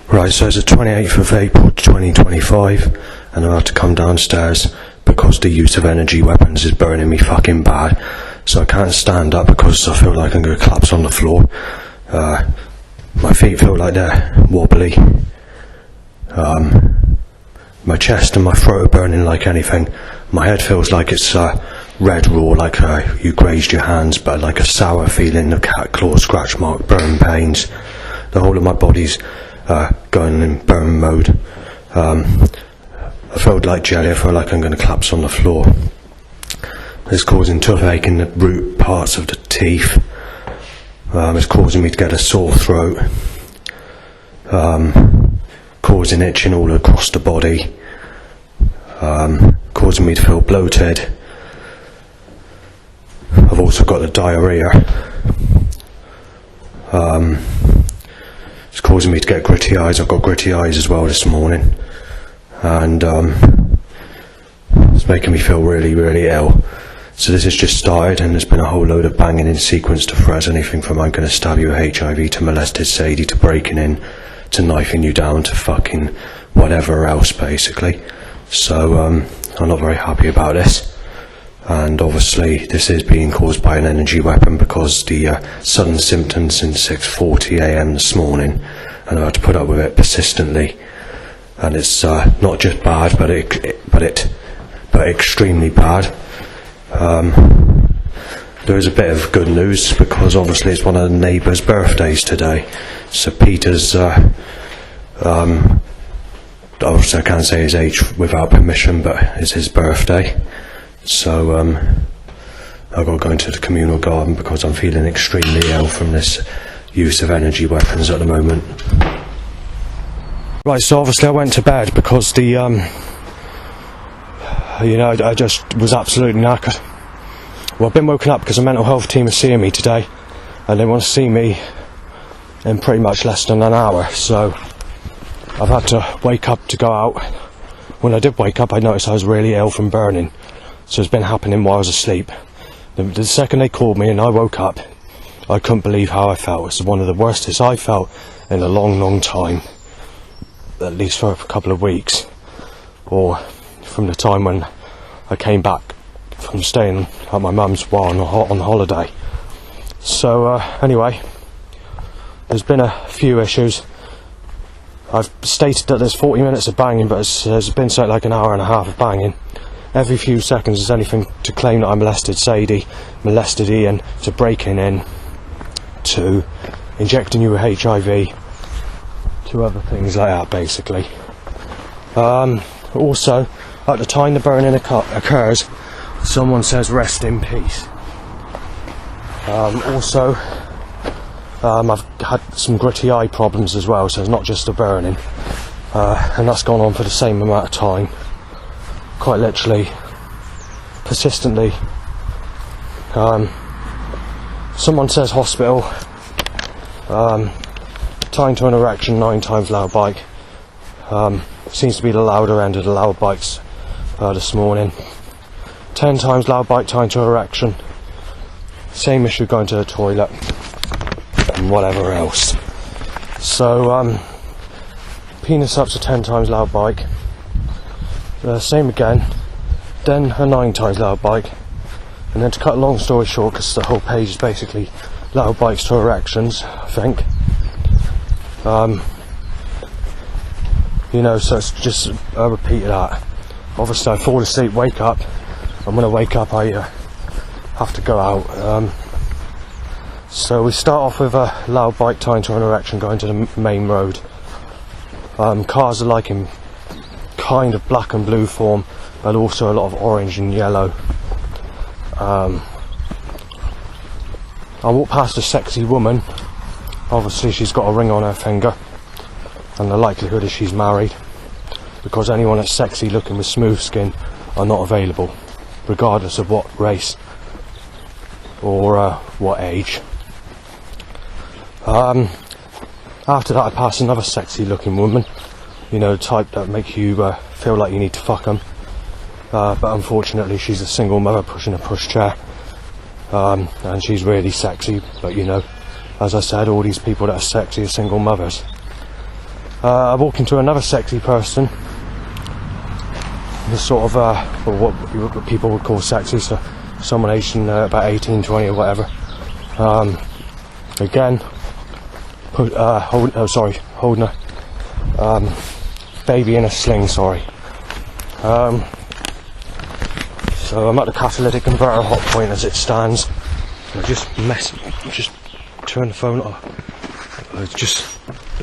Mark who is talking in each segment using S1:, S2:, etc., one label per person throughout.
S1: Right, so it's the 28th of April 2025, and I had to come downstairs because the use of energy weapons is burning me fucking bad. So I can't stand up because I feel like I'm going to collapse on the floor. My feet feel like they're wobbly. My chest and my throat are burning like anything. My head feels like it's red raw, like you grazed your hands, but like a sour feeling of cat claw, scratch mark, burn pains. The whole of my body's going in burn mode. I felt like jelly. I feel like I'm going to collapse on the floor. It's causing toothache in the root parts of the teeth. It's causing me to get a sore throat. Causing itching all across the body. Causing me to feel bloated. I've also got the diarrhea. It's causing me to get gritty eyes. I've got gritty eyes as well this morning, and it's making me feel really, really ill. So this has just started, and there's been a whole load of banging in sequence to threats, anything from I'm going to stab you with HIV to molested Sadie to breaking in to knifing you down to fucking whatever else, basically. So I'm not very happy about this. And obviously this is being caused by an energy weapon because the sudden symptoms since 6:40 a.m. this morning, and I had to put up with it persistently. And it's not just bad, but extremely bad. There is a bit of good news because obviously it's one of the neighbours' birthdays today. So Peter's, obviously I can't say his age without permission, but it's his birthday. So I've got to go into the communal garden because I'm feeling extremely ill from this use of energy weapons at the moment. Right, so obviously I went to bed because the, I just was absolutely knackered. Well, I've been woken up because the mental health team are seeing me today, and they want to see me in pretty much less than an hour, so I've had to wake up to go out. When I did wake up, I noticed I was really ill from burning. So it's been happening while I was asleep. The second they called me and I woke up, I couldn't believe how I felt. It's one of the worstest I felt in a long, long time. At least for a couple of weeks. Or from the time when I came back from staying at my mum's while on holiday. So anyway, there's been a few issues. I've stated that there's 40 minutes of banging, but there's been something like an hour and a half of banging. Every few seconds there's anything to claim that I molested Sadie, molested Ian, to breaking in, to injecting you with HIV, to other things like that, basically. Also, at the time the burning occurs, someone says rest in peace. Also, I've had some gritty eye problems as well, so it's not just the burning, and that's gone on for the same amount of time. Quite literally, persistently. Someone says hospital. Time to an erection, 9 times loud bike. Seems to be the louder end of the loud bikes this morning. 10 times loud bike, time to erection. Same issue going to the toilet and whatever else. So penis up to 10 times loud bike. Same again, then a 9 times loud bike, and then to cut a long story short, because the whole page is basically loud bikes to erections, I think. So it's just a repeat of that. Obviously I fall asleep, wake up, and when I wake up I have to go out. So we start off with a loud bike time to an erection going to the main road. Cars are like in kind of black and blue form, but also a lot of orange and yellow. I walk past a sexy woman. Obviously she's got a ring on her finger, and the likelihood is she's married, because anyone that's sexy looking with smooth skin are not available, regardless of what race or what age. After that I pass another sexy looking woman, the type that make you feel like you need to fuck them, but unfortunately she's a single mother pushing a pushchair, and she's really sexy, but as I said, all these people that are sexy are single mothers. I walk into another sexy person. The sort of what people would call sexy, so someone aged about 18, 20 or whatever. Again, holding a baby in a sling. Sorry. So I'm at the catalytic converter hot point as it stands. I just turn the phone off.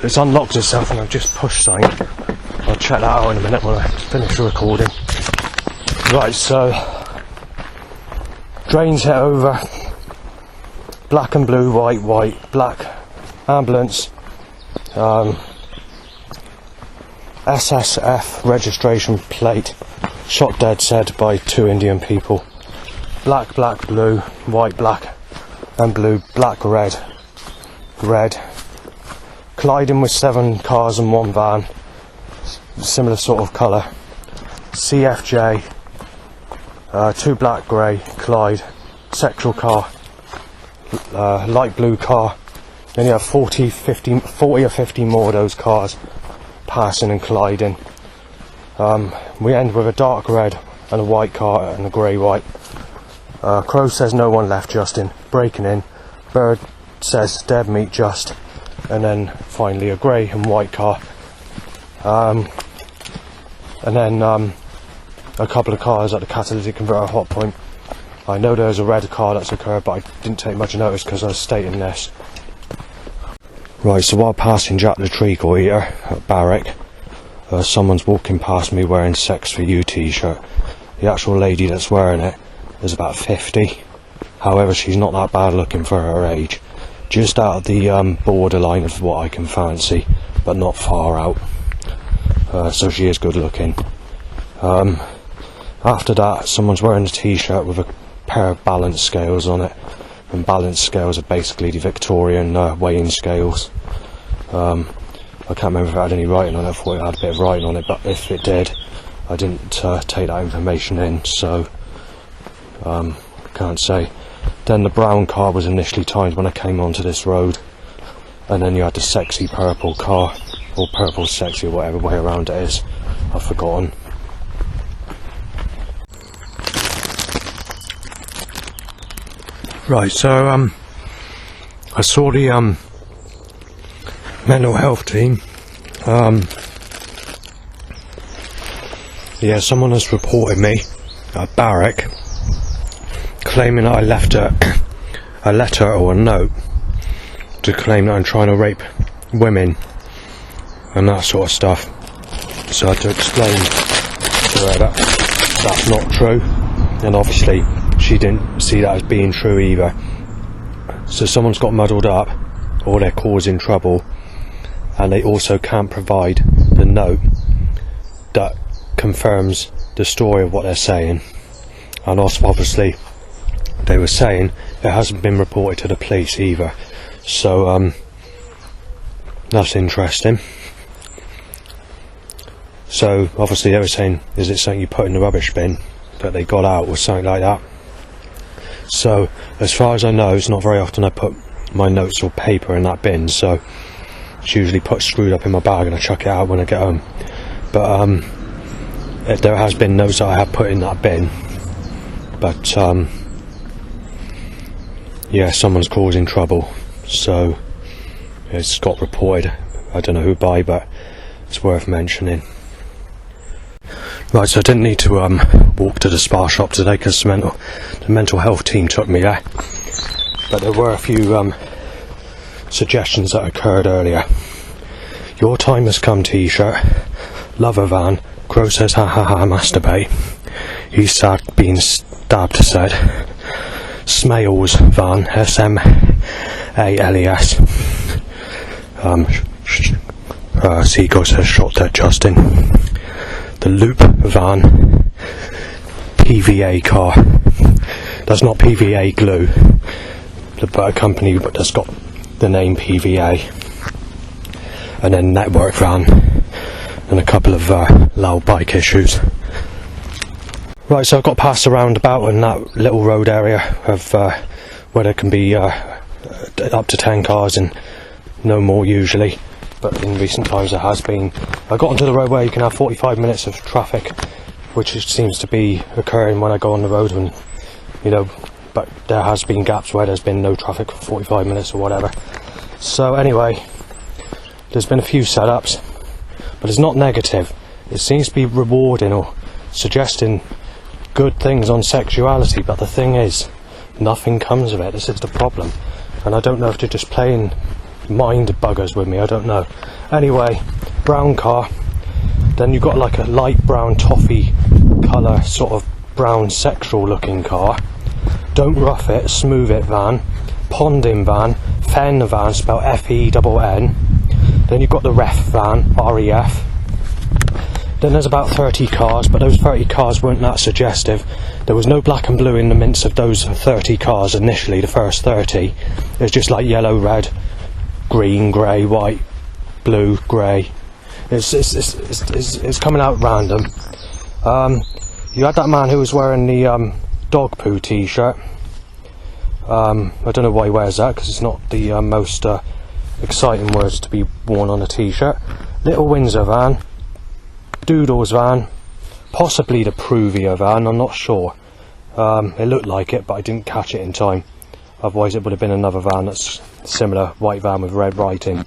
S1: It's unlocked itself and I've just pushed something. I'll check that out in a minute when I finish the recording. Right, so drains hit over. Black and blue, white, black. Ambulance. SSF registration plate. Shot dead said by 2 Indian people. Black, blue, white, black and blue, black, red. Colliding with 7 cars and 1 van. Similar sort of colour. CFJ. 2 black, grey, collide. Sexual car. Light blue car. Then you have 40 or 50 more of those cars passing and colliding. We end with a dark red and a white car and a grey white. Crow says no one left, Justin. Breaking in. Bird says dead meat, just. And then finally a grey and white car. And then a couple of cars at the catalytic converter hot point. I know there's a red car that's occurred, but I didn't take much notice because I was stating this. Right, so while passing Jack the Treacle Eater at Barrack, someone's walking past me wearing Sex for You t-shirt. The actual lady that's wearing it is about 50. However, she's not that bad looking for her age. Just out of the borderline of what I can fancy, but not far out. So she is good looking. After that, someone's wearing a t-shirt with a pair of balance scales on it. And balance scales are basically the Victorian weighing scales. I can't remember if it had any writing on it. I thought it had a bit of writing on it, but if it did, I didn't take that information in, so can't say. Then the brown car was initially timed when I came onto this road, and then you had the sexy purple car, or purple sexy, or whatever way around it is. I've forgotten. Right, so I saw the mental health team. Yeah, someone has reported me at Barrack, claiming that I left a letter or a note to claim that I'm trying to rape women and that sort of stuff. So I had to explain to her that that's not true, and obviously she didn't see that as being true either. So someone's got muddled up, or they're causing trouble, and they also can't provide the note that confirms the story of what they're saying. And also, obviously, they were saying it hasn't been reported to the police either. So that's interesting. So obviously they were saying, is it something you put in the rubbish bin that they got out or something like that? So as far as I know, it's not very often I put my notes or paper in that bin, so it's usually put screwed up in my bag and I chuck it out when I get home. But there has been notes that I have put in that bin, but yeah, someone's causing trouble, so it's got reported. I don't know who by, but it's worth mentioning. Right, so I didn't need to walk to the spa shop today because the mental health team took me there. But there were a few suggestions that occurred earlier. Your time has come t-shirt. Lover van. Crow says ha ha ha masturbate. He's sad being stabbed said. Smales van. SMALES. Seagull says shot dead Justin. The Loop van, PVA car. That's not PVA glue, but a company that's got the name PVA. And then Network van, and a couple of loud bike issues. Right, so I've got past the roundabout in that little road area of where there can be up to 10 cars and no more usually. but in recent times there has been. I got onto the road where you can have 45 minutes of traffic, which seems to be occurring when I go on the road, and you know, but there has been gaps where there's been no traffic for 45 minutes or whatever. So anyway, there's been a few setups, but it's not negative. It seems to be rewarding or suggesting good things on sexuality, but the thing is, nothing comes of it. This is the problem, and I don't know if they're just playing mind buggers with me, I don't know. Anyway, brown car, then you've got like a light brown toffee colour, sort of brown sexual looking car. Don't rough it, smooth it van, ponding van, fen van, spelled F-E-N-N. Then you've got the ref van, R-E-F. Then there's about 30 cars, but those 30 cars weren't that suggestive. There was no black and blue in the mints of those 30 cars initially, the first 30. It was just like yellow, red, green, grey, white, blue, grey. It's coming out random. You had that man who was wearing the dog poo t-shirt. I don't know why he wears that, because it's not the most exciting words to be worn on a t-shirt. Little Windsor van, Doodles van, possibly the Pruvia van, I'm not sure. It looked like it, but I didn't catch it in time. Otherwise it would have been another van that's similar, white van with red writing.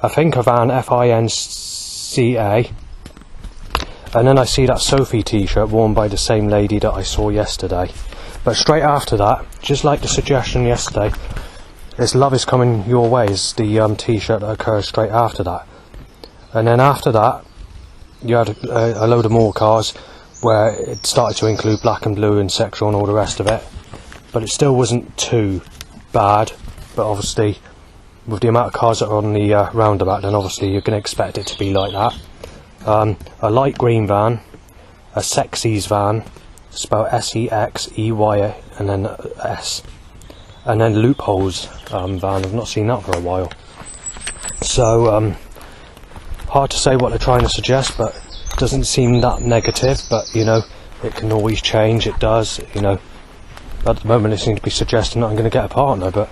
S1: I think a van, F-I-N-C-A. And then I see that Sophie t-shirt worn by the same lady that I saw yesterday. But straight after that, just like the suggestion yesterday, it's Love Is Coming Your Way is the t-shirt that occurs straight after that. And then after that, you had a load of more cars where it started to include black and blue and sexual and all the rest of it. But it still wasn't too bad. But obviously, with the amount of cars that are on the roundabout, then obviously you can expect it to be like that. A light green van, a Sexies van, spelled S-E-X-E-Y and then S, and then Loopholes van. I've not seen that for a while. So hard to say what they're trying to suggest, but it doesn't seem that negative. But you know, it can always change. It does. You know, at the moment it seems to be suggesting that I'm going to get a partner, but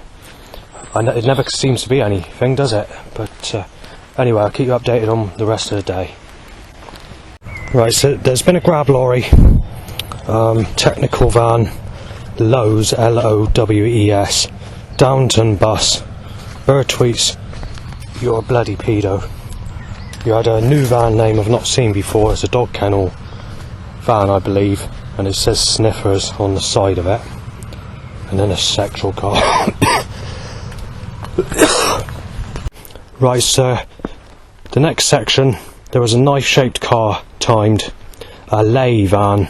S1: it never seems to be anything, does it? But anyway, I'll keep you updated on the rest of the day. Right, so there's been a grab lorry, technical van, Lowe's, L-O-W-E-S, Downton bus. Bird tweets, you're a bloody pedo. You had a new van name I've not seen before. It's a dog kennel van, I believe, and it says Sniffers on the side of it, and then a sexual car. Right, so the next section, there was a knife-shaped car timed, a Lay van,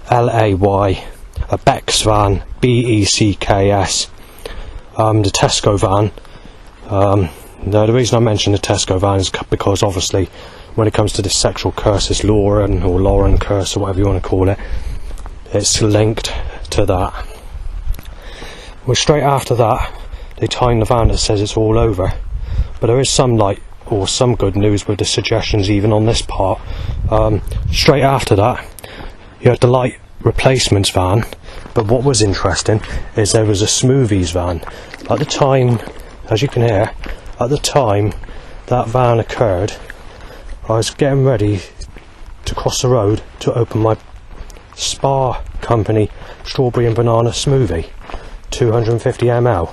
S1: L-A-Y, a Beck's van, B-E-C-K-S, the Tesco van. Now the reason I mention the Tesco van is because obviously when it comes to this sexual curse, this Lauren curse or whatever you want to call it, it's linked to that. Well, straight after that they timed the van that says it's all over, but there is some light or some good news with the suggestions even on this part. Straight after that you had the light replacements van, but what was interesting is there was a Smoothies van. At the time, as you can hear, at the time that van occurred, I was getting ready to cross the road to open my Spa Company strawberry and banana smoothie, 250 ml,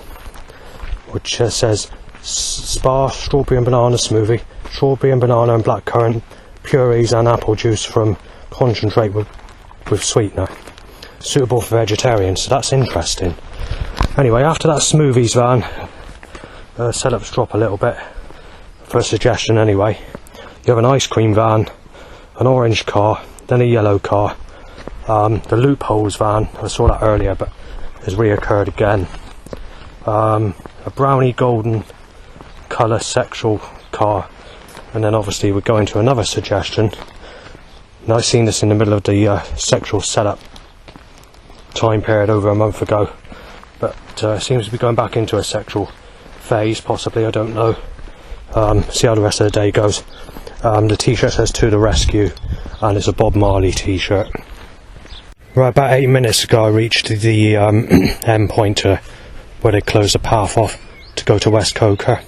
S1: which says Spa strawberry and banana smoothie, strawberry and banana and blackcurrant purees and apple juice from concentrate with sweetener, suitable for vegetarians. So that's interesting. Anyway, after that Smoothies van, setups drop a little bit for a suggestion anyway. You have an ice cream van, an orange car, then a yellow car, the Loopholes van, I saw that earlier but has reoccurred again, a brownie golden colour sexual car, and then obviously we're going to another suggestion. Now I've seen this in the middle of the sexual setup time period over a month ago, but it seems to be going back into a sexual phase, possibly, I don't know. See how the rest of the day goes. The t-shirt says "To the Rescue" and it's a Bob Marley t-shirt. Right, about 8 minutes ago I reached the end point where they closed the path off to go to West Coker.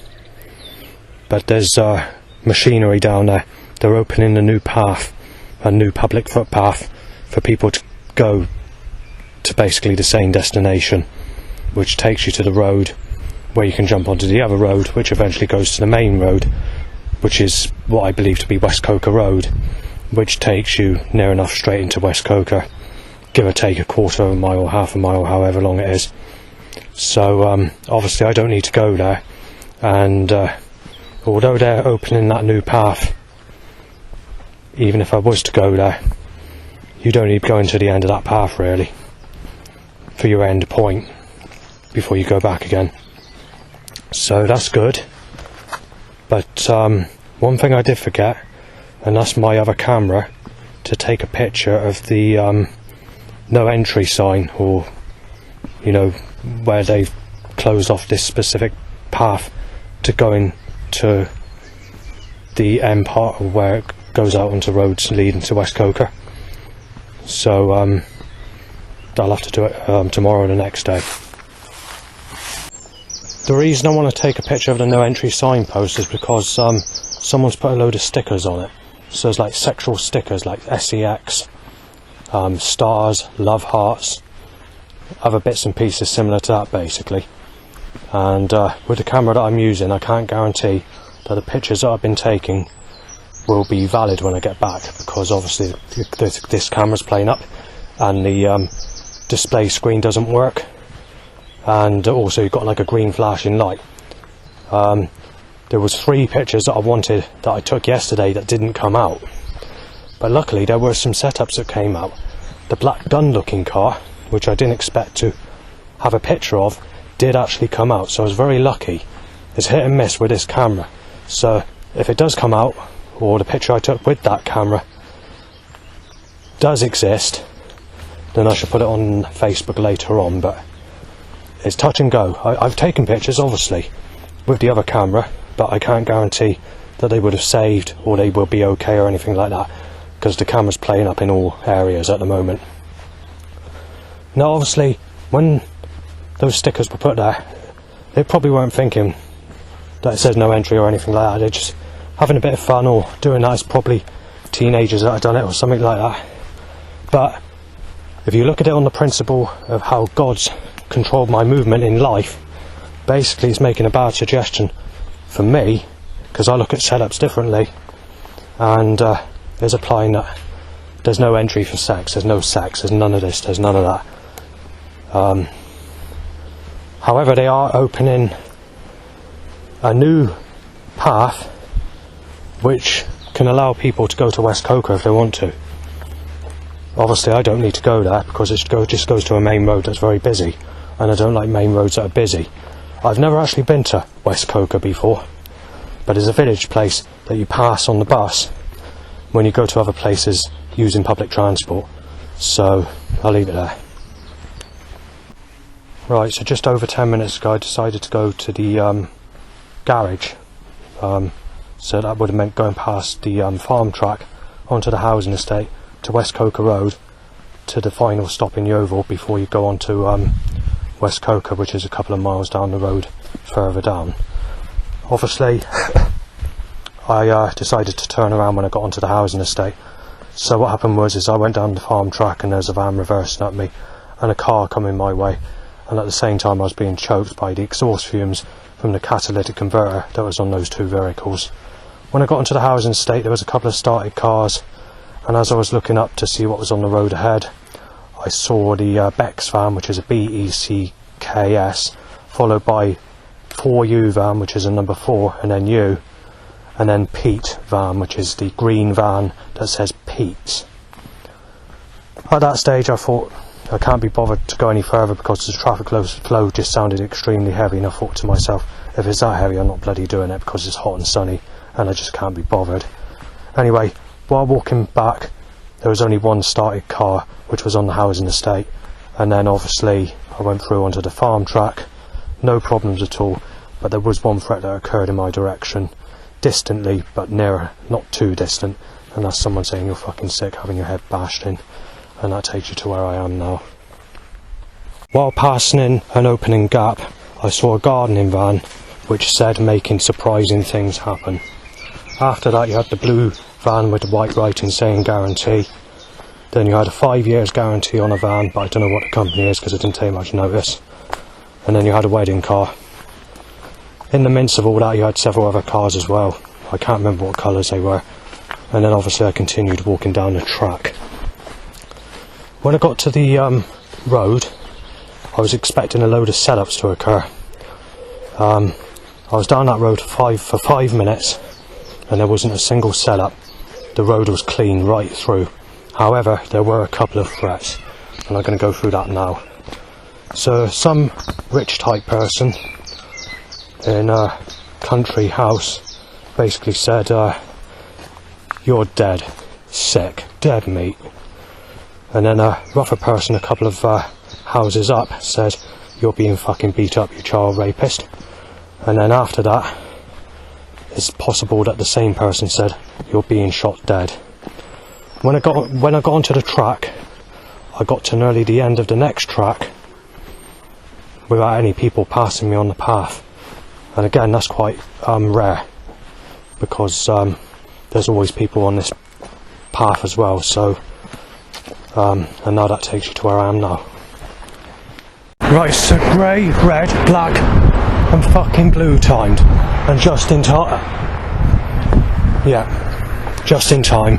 S1: but there's machinery down there. They're opening a new path, a new public footpath for people to go to basically the same destination, which takes you to the road where you can jump onto the other road, which eventually goes to the main road, which is what I believe to be West Coker Road, which takes you near enough straight into West Coker, give or take a quarter of a mile, half a mile, however long it is. So obviously I don't need to go there, and although they're opening that new path, even if I was to go there, you don't need going to the end of that path really for your end point before you go back again. So that's good. But one thing I did forget, and that's my other camera, to take a picture of the no entry sign, or you know, where they've closed off this specific path to go into the end part of where it goes out onto roads leading to West Coker. So I'll have to do it tomorrow or the next day. The reason I want to take a picture of the no entry signpost is because someone's put a load of stickers on it. So there's like sexual stickers like SEX, stars, love hearts, other bits and pieces similar to that basically. And with the camera that I'm using, I can't guarantee that the pictures that I've been taking will be valid when I get back, because obviously this camera's playing up and the display screen doesn't work, and also you've got like a green flashing light. There was 3 pictures that I wanted that I took yesterday that didn't come out, but luckily there were some setups that came out. The black gun looking car, which I didn't expect to have a picture of, did actually come out, so I was very lucky. It's hit and miss with this camera, so if it does come out, or the picture I took with that camera does exist, then I should put it on Facebook later on. But it's touch and go. I've taken pictures obviously with the other camera, but I can't guarantee that they would have saved or they will be okay or anything like that, because the camera's playing up in all areas at the moment. Now obviously when those stickers were put there, they probably weren't thinking that it says no entry or anything like that. They're just having a bit of fun, or doing that. It's probably teenagers that have done it or something like that. But if you look at it on the principle of how God's controlled my movement in life, basically it's making a bad suggestion for me, because I look at setups differently, and is applying that there's no entry for sex, there's no sex, there's none of this, there's none of that. However, they are opening a new path which can allow people to go to West Coker if they want to. Obviously I don't need to go there, because it just goes to a main road that's very busy, and I don't like main roads that are busy. I've never actually been to West Coker before, but it's a village place that you pass on the bus when you go to other places using public transport. So I'll leave it there. Right, so just over 10 minutes ago I decided to go to the garage. So that would have meant going past the farm track onto the housing estate to West Coker Road to the final stop in Yeovil before you go on to West Coker, which is a couple of miles down the road further down. Obviously I decided to turn around when I got onto the housing estate. So what happened was I went down the farm track and there's a van reversing at me and a car coming my way, and at the same time I was being choked by the exhaust fumes from the catalytic converter that was on those 2 vehicles. When I got into the housing estate there was a couple of started cars, and as I was looking up to see what was on the road ahead, I saw the Bex van, which is a BECKS, followed by 4U van, which is a number 4, and then U, and then Pete van, which is the green van that says Pete. At that stage I thought I can't be bothered to go any further, because the traffic flow just sounded extremely heavy, and I thought to myself, if it's that heavy I'm not bloody doing it, because it's hot and sunny and I just can't be bothered. Anyway, while walking back there was only one started car, which was on the housing estate, and then obviously I went through onto the farm track, no problems at all, but there was one threat that occurred in my direction, distantly but nearer, not too distant, and that's someone saying you're fucking sick, having your head bashed in, and that takes you to where I am now. While passing in an opening gap, I saw a gardening van which said making surprising things happen. After that you had the blue van with the white writing saying guarantee. Then you had a 5 years guarantee on a van, but I don't know what the company is because it didn't take much notice. And then you had a wedding car. In the midst of all that you had several other cars as well. I can't remember what colours they were. And then obviously I continued walking down the track. When I got to the road, I was expecting a load of setups to occur. I was down that road for 5 minutes and there wasn't a single setup. The road was clean right through. However, there were a couple of threats, and I'm going to go through that now. So some rich type person in a country house basically said, you're dead, sick, dead meat. And then a rougher person a couple of houses up said, you're being fucking beat up, you child rapist. And then after that, it's possible that the same person said, you're being shot dead. When I got onto the track, I got to nearly the end of the next track without any people passing me on the path. And again, that's quite rare, because there's always people on this path as well. So, and now that takes you to where I am now. Right, so grey, red, black and fucking blue timed, and just in time. Yeah, just in time.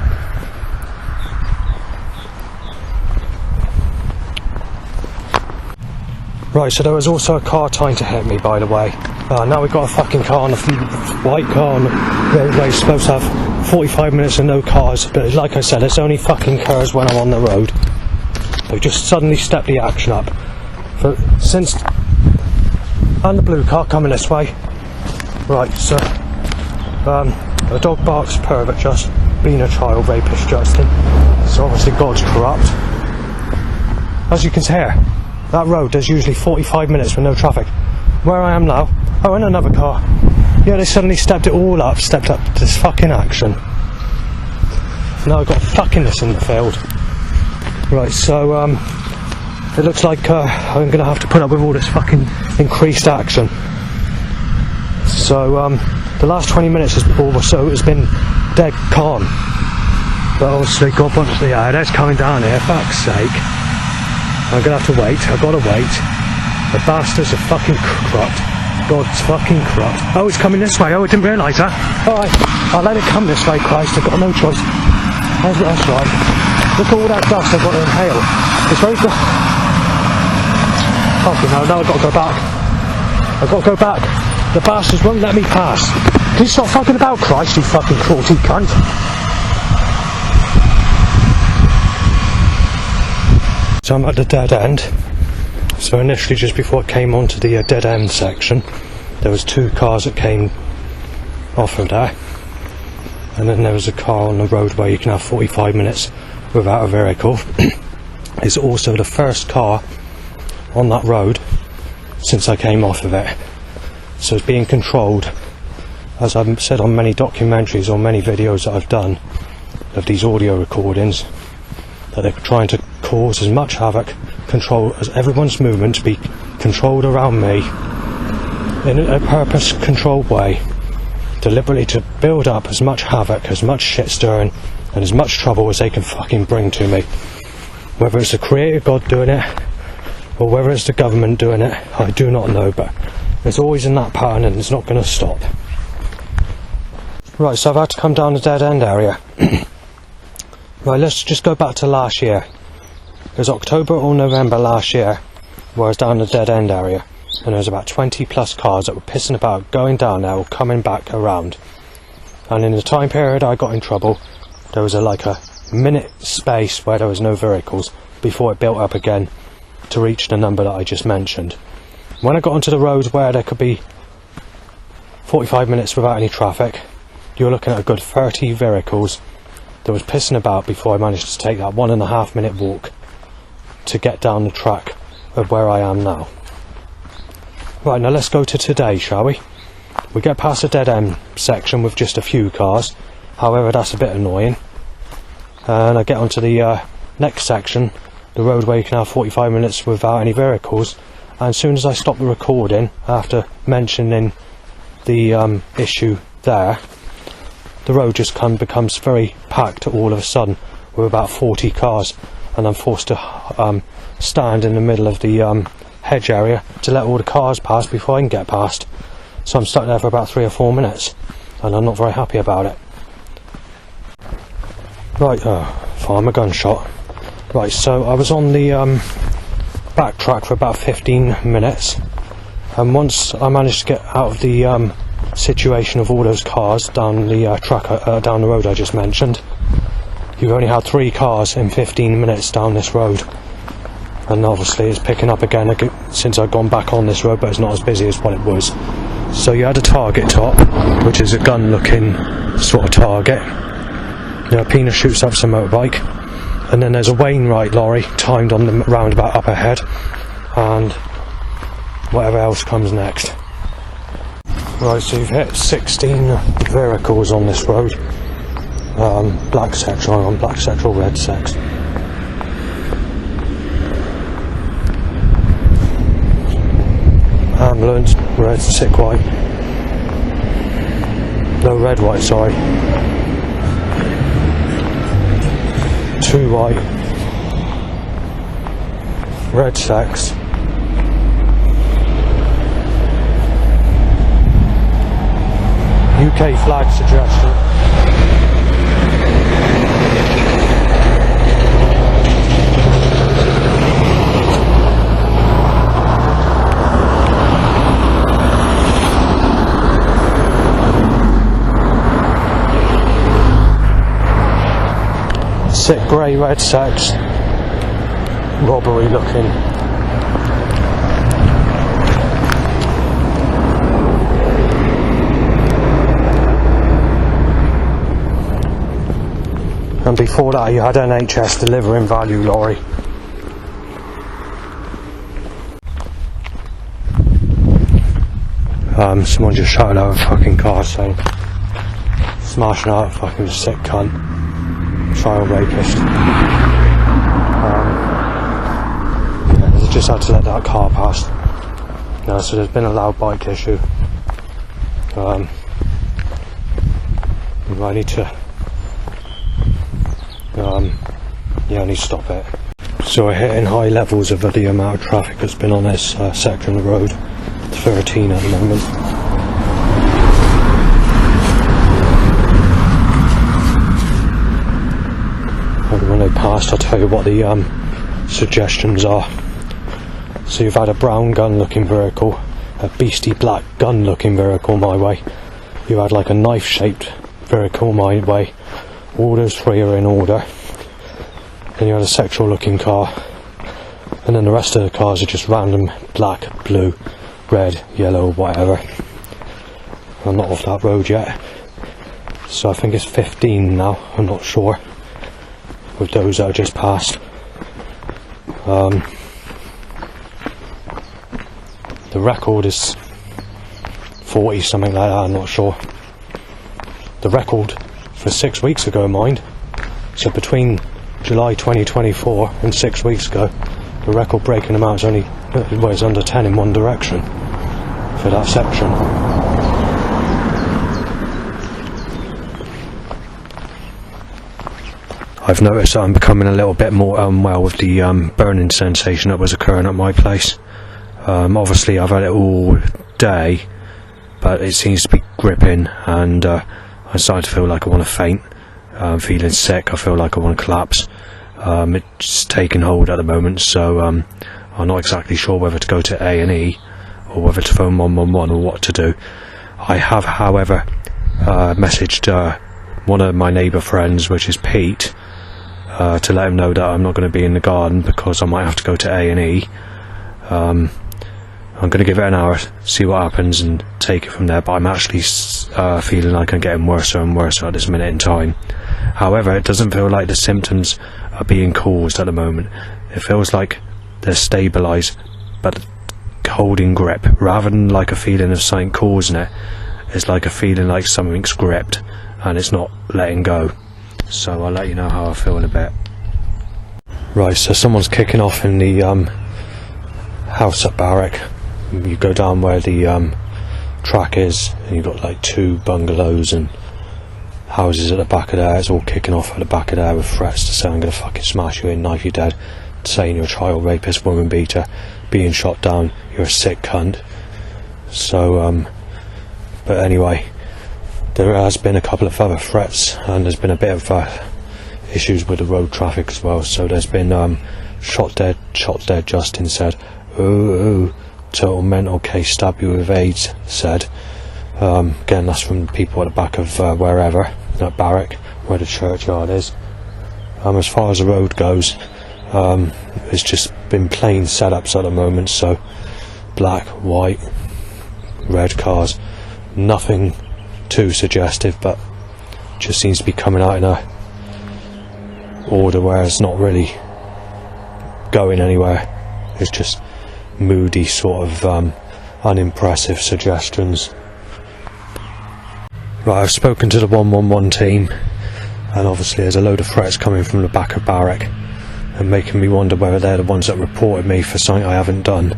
S1: Right, so there was also a car trying to hit me, by the way. Now we've got a fucking car on the white car on the roadway. It's supposed to have 45 minutes and no cars, but like I said, it's only fucking cars when I'm on the road. They've just suddenly stepped the action up. And the blue car coming this way. Right, so the dog barks pervert just being a child rapist, Justin. So obviously God's corrupt. As you can hear, that road there's usually 45 minutes with no traffic. Where I am now, oh, and another car. Yeah, they suddenly stepped it all up, stepped up this fucking action. Now I've got fuckingness in the field. Right, so it looks like I'm going to have to put up with all this fucking increased action. So the last 20 minutes or so has been dead calm. But obviously, God bless the air, that's coming down here, fuck's sake. I'm going to have to wait, I've got to wait. The bastards are fucking corrupt. God's fucking corrupt. Oh, it's coming this way, oh, I didn't realise that. Alright, I'll let it come this way, Christ, I've got no choice. That's right. Look at all that dust I've got to inhale. It's very good. Fucking hell, now I've got to go back. I've got to go back. The bastards won't let me pass. Can you stop fucking about, Christ, you fucking cruelty cunt? So I'm at the dead end. So initially, just before I came onto the dead end section, there was 2 cars that came off of there. And then there was a car on the road where you can have 45 minutes without a vehicle. It's also the first car on that road since I came off of it. So it's being controlled, as I've said on many documentaries or many videos that I've done of these audio recordings, that they're trying to cause as much havoc, control as everyone's movement to be controlled around me in a purpose controlled way, deliberately to build up as much havoc, as much shit stirring and as much trouble as they can fucking bring to me. Whether it's the creator God doing it or whether it's the government doing it, I do not know, but it's always in that pattern and it's not going to stop. Right, so I've had to come down the dead end area. Right, let's just go back to last year. It was October or November last year where I was down the dead end area, and there was about 20 plus cars that were pissing about, going down there or coming back around. And in the time period I got in trouble, there was like a minute space where there was no vehicles before it built up again to reach the number that I just mentioned. When I got onto the road where there could be 45 minutes without any traffic, you're looking at a good 30 vehicles that was pissing about before I managed to take that 1.5 minute walk to get down the track of where I am now. Right, now let's go to today, shall we? We get past the dead end section with just a few cars, however that's a bit annoying. And I get onto the next section, the road where you can have 45 minutes without any vehicles, and as soon as I stop the recording, after mentioning the issue there, the road just becomes very packed all of a sudden with about 40 cars, and I'm forced to stand in the middle of the hedge area to let all the cars pass before I can get past. So I'm stuck there for about 3 or 4 minutes, and I'm not very happy about it. Right, farmer gunshot. Right, so I was on the backtrack for about 15 minutes, and once I managed to get out of the situation of all those cars down the down the road I just mentioned, you've only had 3 cars in 15 minutes down this road, and obviously it's picking up again since I've gone back on this road, but it's not as busy as what it was. So you had a target top, which is a gun looking sort of target. Pina shoots up some motorbike, and then there's a Wainwright lorry timed on the roundabout up ahead, and whatever else comes next. Right, so you've hit 16 vehicles on this road. Black section on black sector, red sex. Ambulance, red, sick white. No, red white, sorry. 2 white. Red sex. UK flag suggestion. Sick grey red sex, robbery looking. And before that you had NHS delivering value lorry. Someone just shouted out a fucking car saying, smashing out a fucking sick cunt. Child rapist. I just had to let that car pass. So there's been a loud bike issue. I need to I need to stop it. So we're hitting high levels of the amount of traffic that's been on this section of the road. 13 at the moment. When they passed, I'll tell you what the suggestions are. So you've had a brown gun looking vehicle, a beastie black gun looking vehicle my way, you had like a knife shaped vehicle my way. All those 3 are in order. Then you had a sexual looking car, and then the rest of the cars are just random black, blue, red, yellow, whatever. I'm not off that road yet, so I think it's 15 now, I'm not sure, with those that I just passed. The record is 40 something like that, I'm not sure. The record for 6 weeks ago, mind. So between July 2024 and 6 weeks ago, the record breaking amount is only, well, it's under 10 in one direction for that section. I've noticed that I'm becoming a little bit more unwell with the burning sensation that was occurring at my place. Obviously I've had it all day, but it seems to be gripping, and I'm starting to feel like I want to faint. I'm feeling sick, I feel like I want to collapse. It's taking hold at the moment, so I'm not exactly sure whether to go to A&E or whether to phone 111 or what to do. I have, however, messaged one of my neighbour friends, which is Pete, to let him know that I'm not going to be in the garden because I might have to go to A&E. I'm going to give it an hour, see what happens, and take it from there, but I'm actually feeling like I'm getting worse and worse at this minute in time. However, it doesn't feel like the symptoms are being caused at the moment. It feels like they're stabilised, but holding grip. Rather than like a feeling of something causing it, it's like a feeling like something's gripped, and it's not letting go. So I'll let you know how I feel in a bit. Right, so someone's kicking off in the house at Barrack. You go down where the track is, and you've got like 2 bungalows and houses at the back of there. It's all kicking off at the back of there with threats to say I'm going to fucking smash you in, knife you dead, saying you're a child rapist, woman beater, being shot down, you're a sick cunt. So but anyway, there has been a couple of other threats, and there's been a bit of issues with the road traffic as well. So there's been shot dead Justin said, ooh, total mental case, stab you with AIDS, said. Again, that's from people at the back of wherever, that barrack where the churchyard is. As far as the road goes, it's just been plain setups at the moment, so black, white, red cars, nothing too suggestive, but just seems to be coming out in a order where it's not really going anywhere. It's just moody, sort of unimpressive suggestions. Right, I've spoken to the 111 team, and obviously there's a load of threats coming from the back of barrack and making me wonder whether they're the ones that reported me for something I haven't done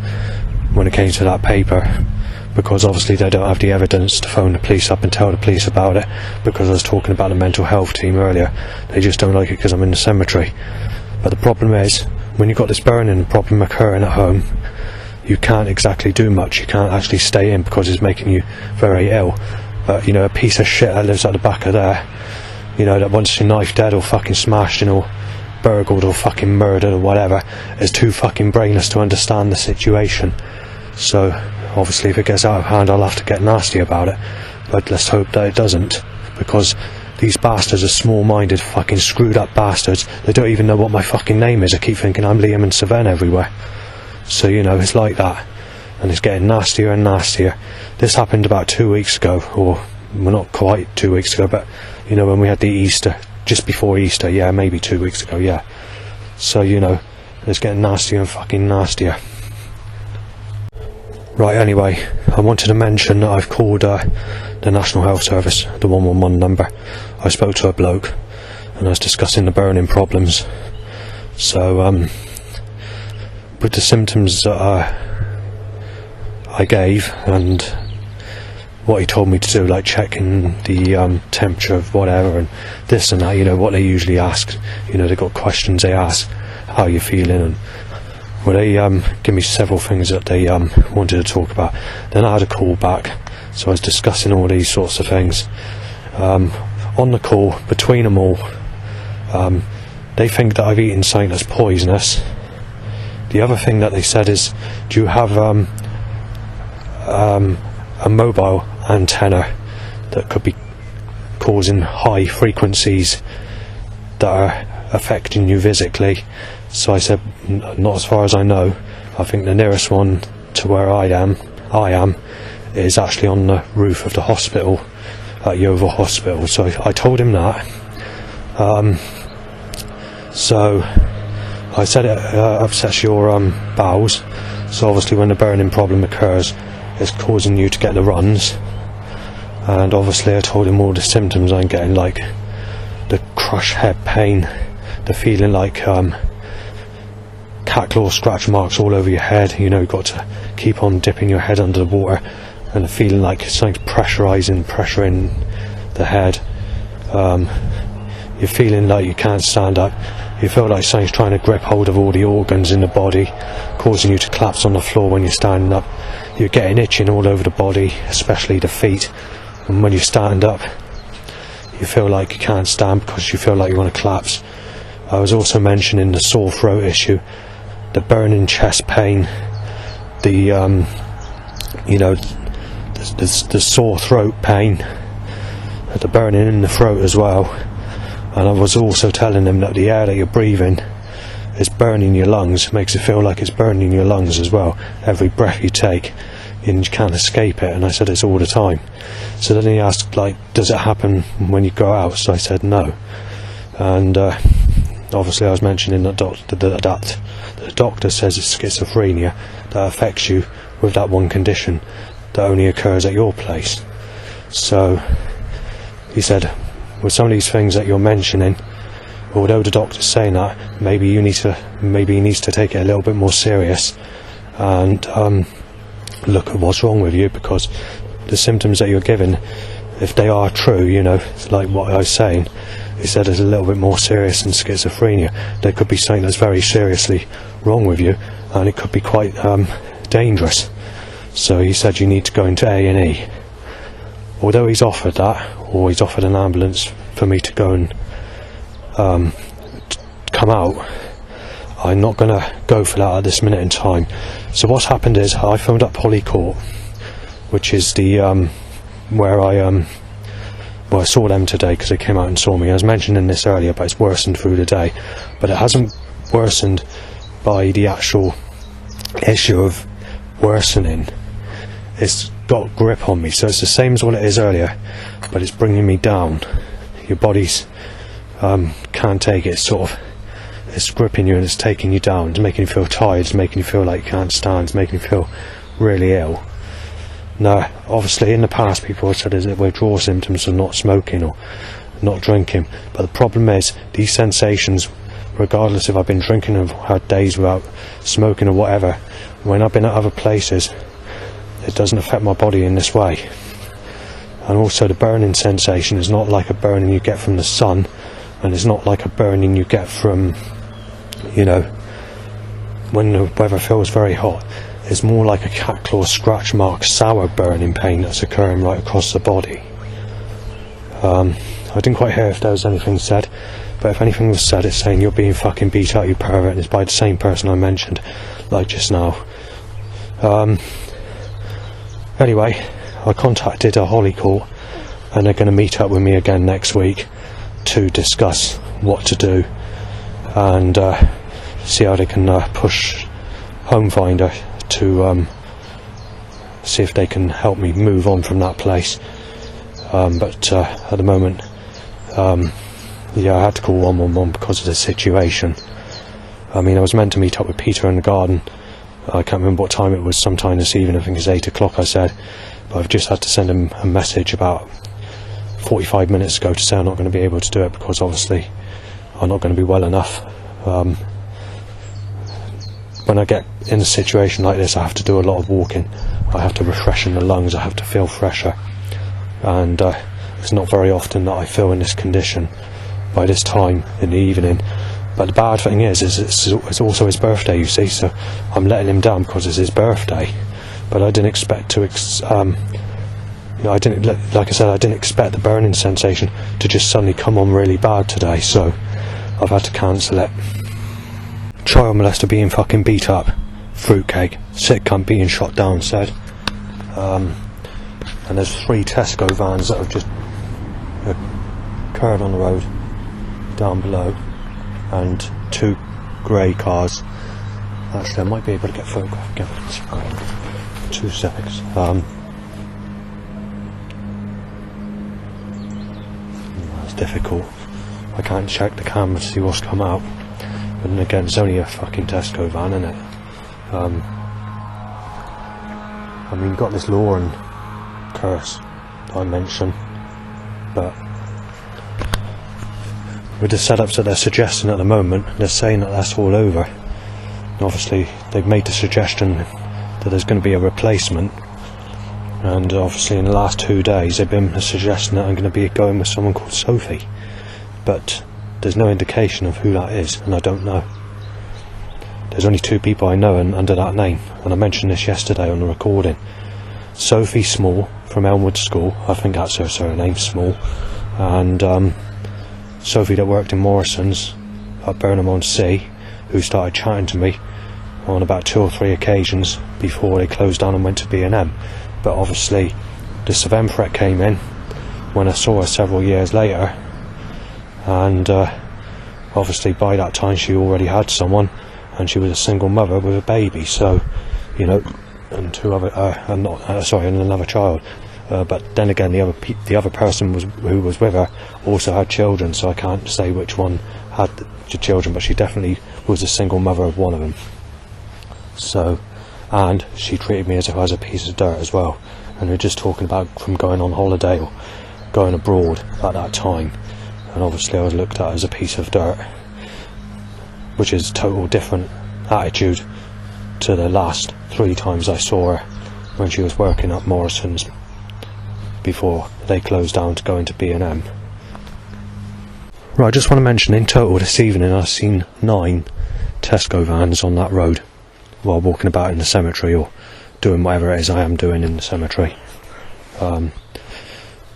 S1: when it came to that paper, because obviously they don't have the evidence to phone the police up and tell the police about it, because I was talking about the mental health team earlier. They just don't like it because I'm in the cemetery. But the problem is, when you've got this burning problem occurring at home, you can't exactly do much. You can't actually stay in because it's making you very ill. But, you know, a piece of shit that lives at the back of there, you know, that wants your knife dead or fucking smashed in or burgled or fucking murdered or whatever, is too fucking brainless to understand the situation. So, obviously, if it gets out of hand, I'll have to get nasty about it. But let's hope that it doesn't, because these bastards are small-minded, fucking screwed-up bastards. They don't even know what my fucking name is. I keep thinking I'm Liam and Saven everywhere. So, you know, it's like that. And it's getting nastier and nastier. This happened about 2 weeks ago, or, well, not quite 2 weeks ago, but, you know, when we had the Easter, just before Easter, yeah, maybe 2 weeks ago, yeah. So, you know, it's getting nastier and fucking nastier. Right, anyway, I wanted to mention that I've called the National Health Service, the 111 number. I spoke to a bloke, and I was discussing the burning problems. So, with the symptoms that I gave, and what he told me to do, like checking the temperature of whatever and this and that, you know, what they usually ask, you know, they've got questions they ask, how you feeling, and well, they give me several things that they wanted to talk about. Then I had a call back, so I was discussing all these sorts of things. On the call, between them all, they think that I've eaten something that's poisonous. The other thing that they said is, do you have a mobile antenna that could be causing high frequencies that are affecting you physically? So I said, not as far as I know. I think the nearest one to where I am is actually on the roof of the hospital at Yeovil Hospital. So I told him that. So I said it upsets your bowels. So obviously when the burning problem occurs, it's causing you to get the runs. And obviously I told him all the symptoms I'm getting, like the crush head pain, the feeling like cat claw scratch marks all over your head, you know, you've got to keep on dipping your head under the water, and the feeling like something's pressuring the head. You're feeling like you can't stand up. You feel like something's trying to grip hold of all the organs in the body, causing you to collapse on the floor when you're standing up. You're getting itching all over the body, especially the feet, and when you stand up you feel like you can't stand because you feel like you want to collapse. I was also mentioning the sore throat issue, the burning chest pain, the you know, the sore throat pain, the burning in the throat as well. And I was also telling them that the air that you're breathing is burning your lungs, makes it feel like it's burning your lungs as well. Every breath you take, and you can't escape it. And I said it's all the time. So then he asked, like, does it happen when you go out? So I said no. And obviously I was mentioning that the doctor says it's schizophrenia that affects you with that one condition that only occurs at your place. So he said, with some of these things that you're mentioning, although the doctor's saying that, maybe he needs to take it a little bit more serious and look at what's wrong with you, because the symptoms that you're given, if they are true, you know, like what I was saying, he said it's a little bit more serious than schizophrenia. There could be something that's very seriously wrong with you, and it could be quite dangerous. So he said you need to go into A&E. Although he's offered that, or he's offered an ambulance for me to go and come out, I'm not going to go for that at this minute in time. So what's happened is I phoned up Holly Court, which is the where I saw them today because they came out and saw me. I was mentioning this earlier, but it's worsened through the day. But it hasn't worsened by the actual issue of worsening. It's got grip on me, so it's the same as what it is earlier, but it's bringing me down. Your body's can't take it. It's gripping you and it's taking you down. It's making you feel tired. It's making you feel like you can't stand. It's making you feel really ill. Now, obviously, in the past, people have said it withdrawal symptoms of not smoking or not drinking. But the problem is, these sensations, regardless if I've been drinking or had days without smoking or whatever, when I've been at other places, it doesn't affect my body in this way. And also, the burning sensation is not like a burning you get from the sun, and it's not like a burning you get from, you know, when the weather feels very hot. It's more like a cat claw scratch mark sour burning pain that's occurring right across the body. I didn't quite hear if there was anything said, but if anything was said, it's saying you're being fucking beat out, you pervert, and it's by the same person I mentioned, like just now. Anyway, I contacted Holly Court, and they're going to meet up with me again next week to discuss what to do and see how they can push Home Finder to see if they can help me move on from that place. But at the moment, yeah, I had to call 111 because of the situation. I mean, I was meant to meet up with Peter in the garden. I can't remember what time it was, sometime this evening. I think it's 8 o'clock, I said. But I've just had to send him a message about 45 minutes ago to say I'm not going to be able to do it because obviously I'm not going to be well enough. When I get in a situation like this, I have to do a lot of walking. I have to refreshen the lungs. I have to feel fresher. And it's not very often that I feel in this condition by this time in the evening. But the bad thing is it's also his birthday, you see, so I'm letting him down because it's his birthday. But I didn't expect to, you know, I didn't expect the burning sensation to just suddenly come on really bad today, so I've had to cancel it. Child molester being fucking beat up. Fruitcake. Sick cunt being shot down, said. And there's 3 Tesco vans that have just occurred on the road down below, and 2 grey cars. Actually, I might be able to get photograph. Give it 2 seconds. It's difficult. I can't check the camera to see what's come out. But then again, it's only a fucking Tesco van, isn't it? I mean, you've got this law and curse that I mentioned, but with the setups that they're suggesting at the moment, they're saying that that's all over. And obviously, they've made the suggestion that there's going to be a replacement, and obviously in the last 2 days they've been suggesting that I'm going to be going with someone called Sophie, but there's no indication of who that is, and I don't know. There's only 2 people I know under that name, and I mentioned this yesterday on the recording. Sophie Small from Elmwood School, I think that's her surname, Small, and Sophie that worked in Morrison's at Burnham-on-Sea, who started chatting to me on about 2 or 3 occasions before they closed down and went to B&M. But obviously the Savem threat came in when I saw her several years later, and obviously by that time she already had someone, and she was a single mother with a baby, so, you know, and 2 other and another child. But then again, the other person who was with her also had children, so I can't say which one had the children, but she definitely was a single mother of one of them. So, and she treated me as if I was a piece of dirt as well. And we were just talking about from going on holiday or going abroad at that time, and obviously I was looked at as a piece of dirt, which is a total different attitude to the last 3 times I saw her when she was working at Morrison's before they closed down to go into B&M. Right, I just want to mention in total this evening I've seen 9 Tesco vans on that road while walking about in the cemetery or doing whatever it is I am doing in the cemetery.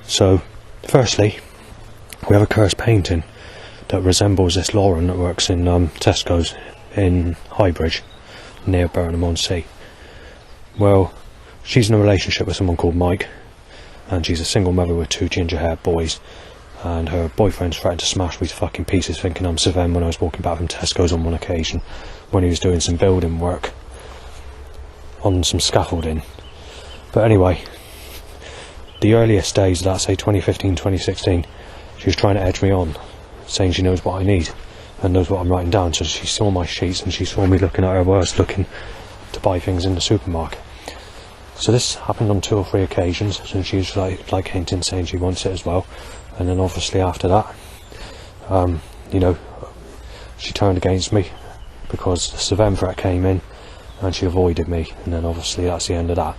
S1: So, firstly, we have a cursed painting that resembles this Lauren that works in Tesco's in Highbridge, near Burnham-on-Sea. Well, she's in a relationship with someone called Mike, and she's a single mother with 2 ginger-haired boys, and her boyfriend's threatened to smash me to fucking pieces thinking I'm Savem when I was walking back from Tesco's on one occasion when he was doing some building work on some scaffolding. But anyway, the earliest days of that, say 2015, 2016, she was trying to edge me on, saying she knows what I need and knows what I'm writing down. So she saw my sheets and she saw me looking at her while I was looking to buy things in the supermarket. So this happened on 2 or 3 occasions, and she was like hinting, saying she wants it as well. And then obviously after that, she turned against me because the Savem threat came in and she avoided me, and then obviously that's the end of that.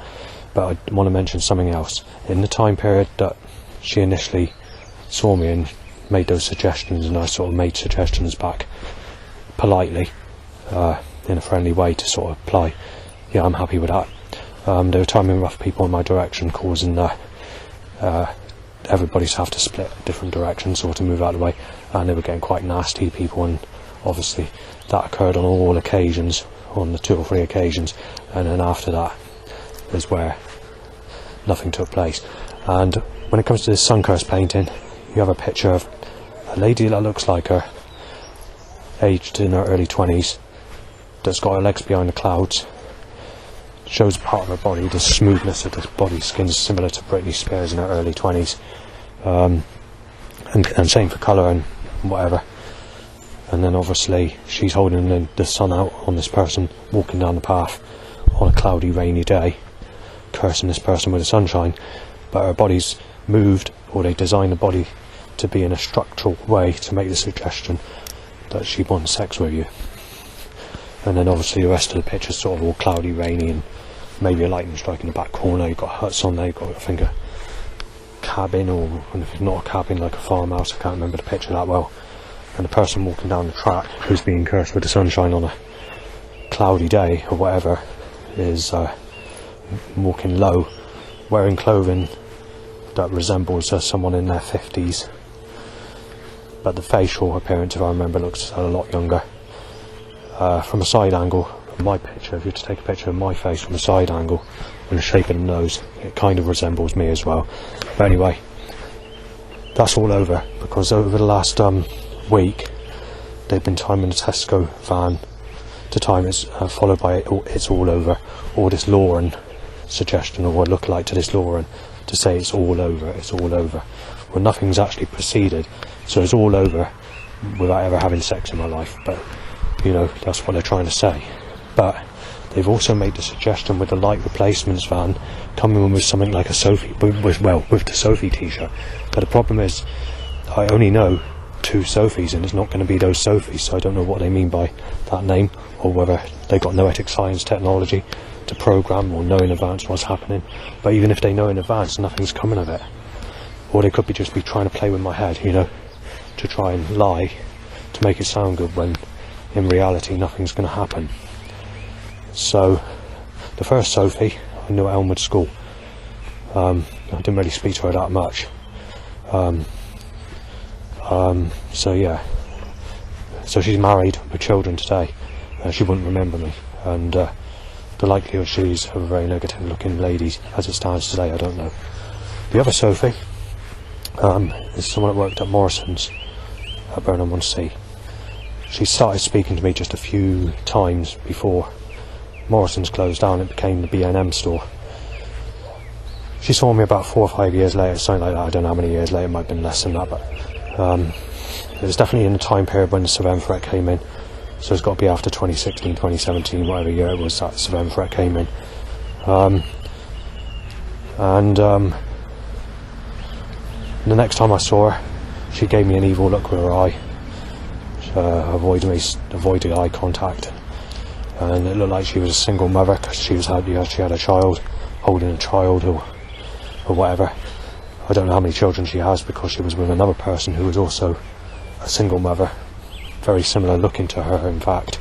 S1: But I want to mention something else. In the time period that she initially saw me and made those suggestions, and I sort of made suggestions back politely, in a friendly way to sort of apply, yeah, I'm happy with that. They were timing rough people in my direction, causing everybody to have to split different directions or to move out of the way, and they were getting quite nasty people, and obviously that occurred on all occasions, on the 2 or 3 occasions, and then after that is where nothing took place. And when it comes to this Suncurse painting, you have a picture of a lady that looks like her, aged in her early 20s, that's got her legs behind the clouds, shows part of her body, the smoothness of the body skin is similar to Britney Spears in her early 20s, and same for colour and whatever. And then obviously she's holding the sun out on this person walking down the path on a cloudy, rainy day, cursing this person with the sunshine. But her body's moved, or they designed the body to be in a structural way to make the suggestion that she wants sex with you. And then obviously the rest of the picture's sort of all cloudy, rainy, and maybe a lightning strike in the back corner. You've got huts on there, you've got, I think, a cabin, or if it's not a cabin, like a farmhouse. I can't remember the picture that well. And the person walking down the track, who's being cursed with the sunshine on a cloudy day or whatever, is walking low, wearing clothing that resembles someone in their 50s, but the facial appearance, if I remember, looks a lot younger. From a side angle, my picture, if you were to take a picture of my face from a side angle and the shape of the nose, it kind of resembles me as well. But anyway, that's all over, because over the last week they've been timing the Tesco van to time it's followed by it's all over, or this Lauren suggestion, or what look like to this Lauren, to say it's all over, it's all over. Well, nothing's actually proceeded, so it's all over without ever having sex in my life. But that's what they're trying to say. But they've also made the suggestion with the light replacements van coming in with something like a Sophie, with the Sophie t-shirt. But the problem is, I only know 2 Sophies, and it's not going to be those Sophies, so I don't know what they mean by that name, or whether they've got noetic science technology to program or know in advance what's happening. But even if they know in advance, nothing's coming of it. Or they could just be trying to play with my head, to try and lie, to make it sound good, when in reality nothing's going to happen. So the first Sophie I knew at Elmwood School. I didn't really speak to her that much. So yeah, so she's married with children today. She wouldn't remember me, and the likelihood she's a very negative looking lady as it stands today, I don't know. The other Sophie is someone that worked at Morrison's at Burnham-on-Sea. She started speaking to me just a few times before Morrison's closed down. It became the B&M store. She saw me about 4 or 5 years later, something like that. I don't know how many years later, it might have been less than that, but it was definitely in the time period when the Savem threat came in. So it's got to be after 2016, 2017, whatever year it was that Savem threat came in. The next time I saw her, she gave me an evil look with her eye. Avoided eye contact, and it looked like she was a single mother, because she had a child, holding a child or whatever. I don't know how many children she has, because she was with another person who was also a single mother, very similar looking to her in fact,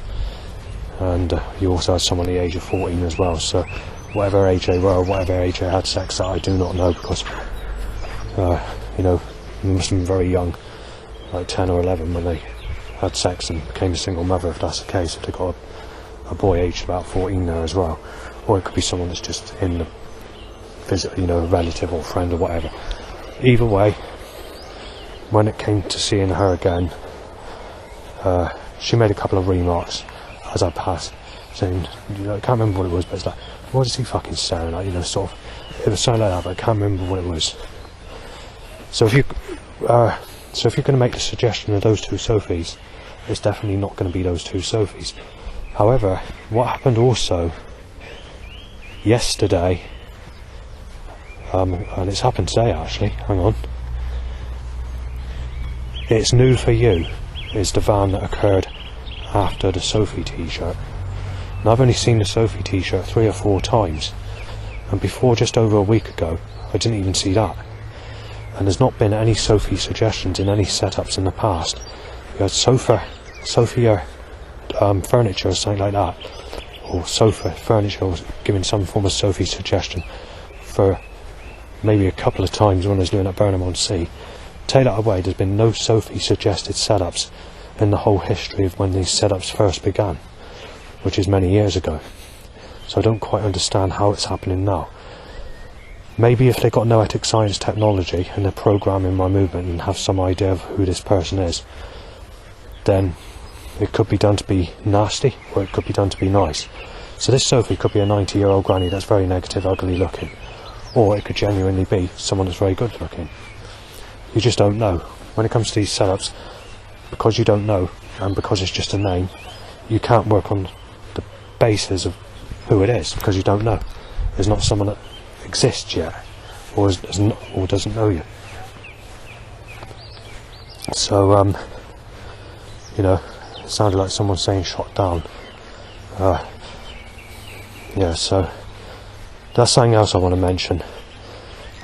S1: and he also had someone at the age of 14 as well. So whatever age they were, whatever age they had sex at, I do not know, because you know, they must have been very young, like 10 or 11 when they had sex and became a single mother, if that's the case, if they got a boy aged about 14 there as well. Or it could be someone that's just in the visit, you know, a relative or friend or whatever. Either way, when it came to seeing her again, she made a couple of remarks as I passed, saying, you know, I can't remember what it was, but it's like, what is he fucking staring at, you know, sort of, it was something like that, but I can't remember what it was. So if you're going to make the suggestion of those two Sophies, it's definitely not going to be those two Sophies. However, what happened also yesterday, and it's happened today actually, hang on, it's new for you, is the van that occurred after the Sophie t-shirt. And I've only seen the Sophie t-shirt 3 or 4 times, and before, just over a week ago, I didn't even see that. And there's not been any Sophie suggestions in any setups in the past. You had Sophie furniture or something like that, or sofa furniture, or giving some form of Sophie suggestion for maybe a couple of times when I was doing at Burnham-on-Sea. Take that away, there's been no Sophie suggested setups in the whole history of when these setups first began, which is many years ago. So I don't quite understand how it's happening now. Maybe if they got noetic science technology and they're programming my movement and have some idea of who this person is, then it could be done to be nasty, or it could be done to be nice. So this Sophie could be a 90-year-old granny that's very negative, ugly looking, or it could genuinely be someone that's very good looking. You just don't know. When it comes to these setups, because you don't know, and because it's just a name, you can't work on the basis of who it is, because you don't know. There's not someone that exists yet, or doesn't know you. So, you know, it sounded like someone saying shot down. Yeah, so that's something else I want to mention.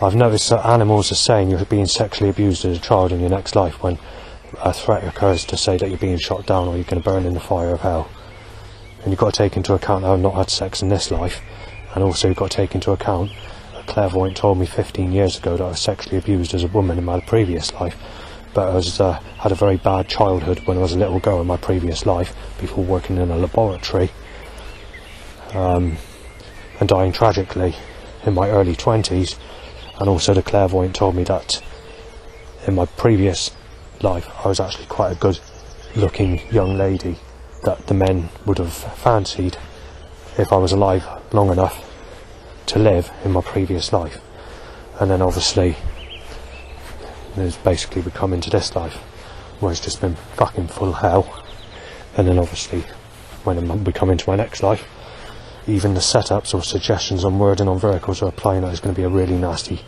S1: I've noticed that animals are saying you're being sexually abused as a child in your next life when a threat occurs to say that you're being shot down or you're going to burn in the fire of hell. And you've got to take into account that I've not had sex in this life, and also you've got to take into account a clairvoyant told me 15 years ago that I was sexually abused as a woman in my previous life, but I had a very bad childhood when I was a little girl in my previous life before working in a laboratory, and dying tragically in my early 20s. And also the clairvoyant told me that in my previous life I was actually quite a good looking young lady that the men would have fancied if I was alive long enough to live in my previous life. And then obviously there's basically we come into this life where it's just been fucking full hell. And then obviously when we come into my next life, even the setups or suggestions on wording on verticals are applying that it's going to be a really nasty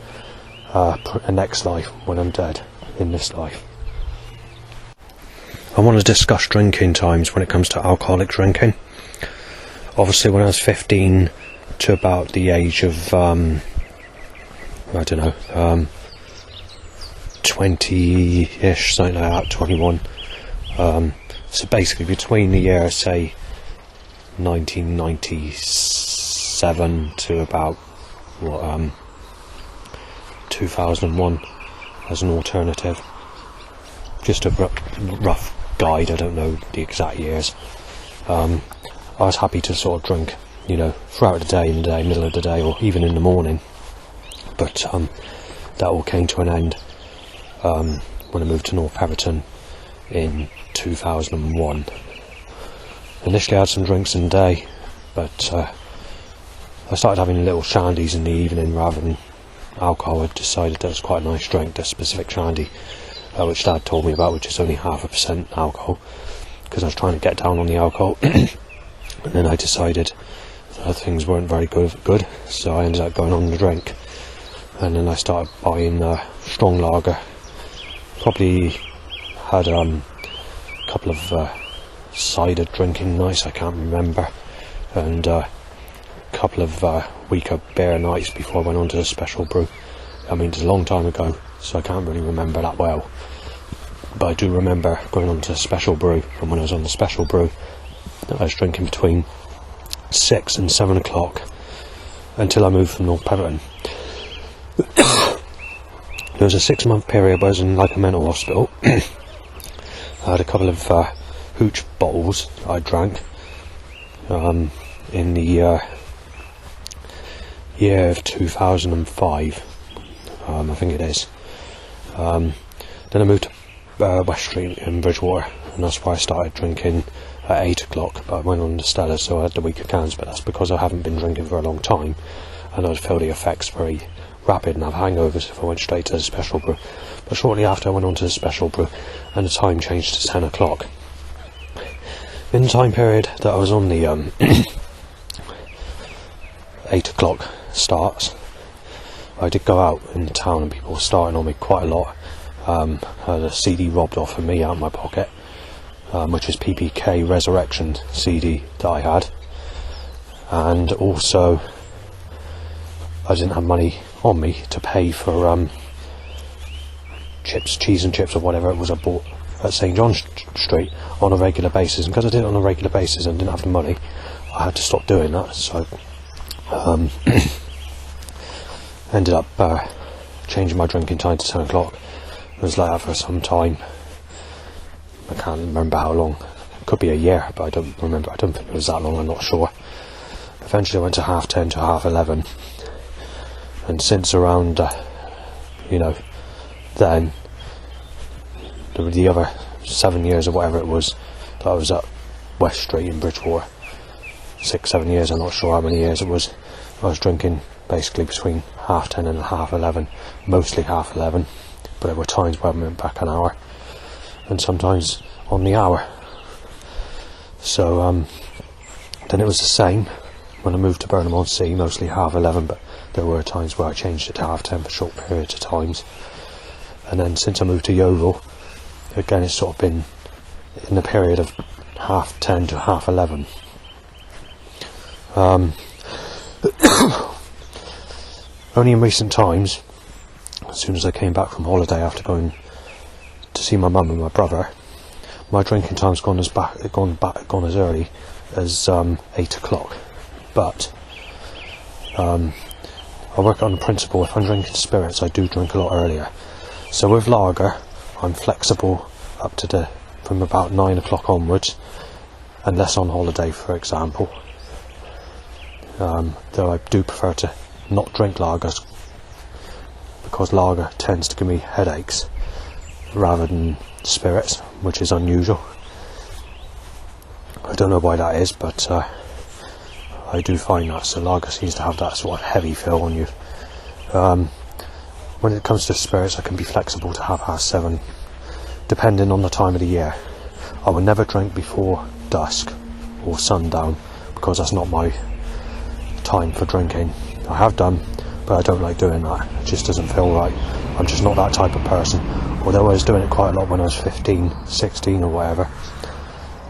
S1: next life when I'm dead in this life. I want to discuss drinking times when it comes to alcoholic drinking. Obviously when I was 15 to about the age of 20-ish, something like that, 21. So basically between the year, say 1997 to about 2001 as an alternative. Just a rough guide, I don't know the exact years. I was happy to sort of drink, you know, throughout the day, in the day, middle of the day, or even in the morning. But that all came to an end when I moved to North Everton in 2001. Initially I had some drinks in the day, but I started having little shandies in the evening rather than alcohol. I decided that was quite a nice drink, the specific shandy, which Dad told me about, which is only 0.5% alcohol, because I was trying to get down on the alcohol. And then I decided that things weren't very good, so I ended up going on the drink. And then I started buying strong lager. Probably had a couple of cider drinking nights, I can't remember, and a couple of weaker beer nights before I went on to the special brew. I mean, it's a long time ago, so I can't really remember that well. But I do remember going on to Special Brew, and when I was on the Special Brew, I was drinking between 6 and 7 o'clock until I moved from North Petherton. There was a 6-month period where I was in like a mental hospital. I had a couple of hooch bottles I drank in the year of 2005, I think it is. Then I moved to West Street in Bridgewater, and that's why I started drinking at 8 o'clock, but I went on to Stella, so I had the weaker cans, but that's because I haven't been drinking for a long time, and I'd feel the effects very rapid and have hangovers if I went straight to the Special Brew. But shortly after I went on to the Special Brew, and the time changed to 10 o'clock. In the time period that I was on the 8 o'clock starts, I did go out in the town and people were starting on me quite a lot. I had a CD robbed off of me out of my pocket, which is PPK Resurrection CD that I had, and also I didn't have money on me to pay for cheese and chips or whatever it was I bought at St John Street on a regular basis, and because I did it on a regular basis and didn't have the money, I had to stop doing that. So ended up changing my drinking time to 10 o'clock. It was like that for some time. I can't remember how long. It could be a year, but I don't remember. I don't think it was that long, I'm not sure. Eventually I went to 10:30 to 11:30, and since around then, the other 7 years or whatever it was that I was at West Street in Bridgewater, 6-7 years, I'm not sure how many years it was, I was drinking basically between 10:30 and 11:30, mostly 11:30, but there were times where I went back an hour, and sometimes on the hour. So then it was the same when I moved to Burnham-on-Sea, mostly 11:30, but there were times where I changed it to 10:30 for short periods of times. And then since I moved to Yeovil, again it's sort of been in the period of 10:30 to 11:30. Only in recent times, as soon as I came back from holiday after going to see my mum and my brother, my drinking time's gone as early as 8 o'clock. But I work on the principle, if I'm drinking spirits, I do drink a lot earlier. So with lager, I'm flexible up to from about 9 o'clock onwards, unless on holiday, for example. Though I do prefer to not drink lagers, because lager tends to give me headaches rather than spirits, which is unusual. I don't know why that is, but I do find that. So lager seems to have that sort of heavy feel on you. When it comes to spirits, I can be flexible to 7:30, depending on the time of the year. I will never drink before dusk or sundown, because that's not my time for drinking. I have done, but I don't like doing that. It just doesn't feel right. I'm just not that type of person. Although I was doing it quite a lot when I was 15, 16 or whatever,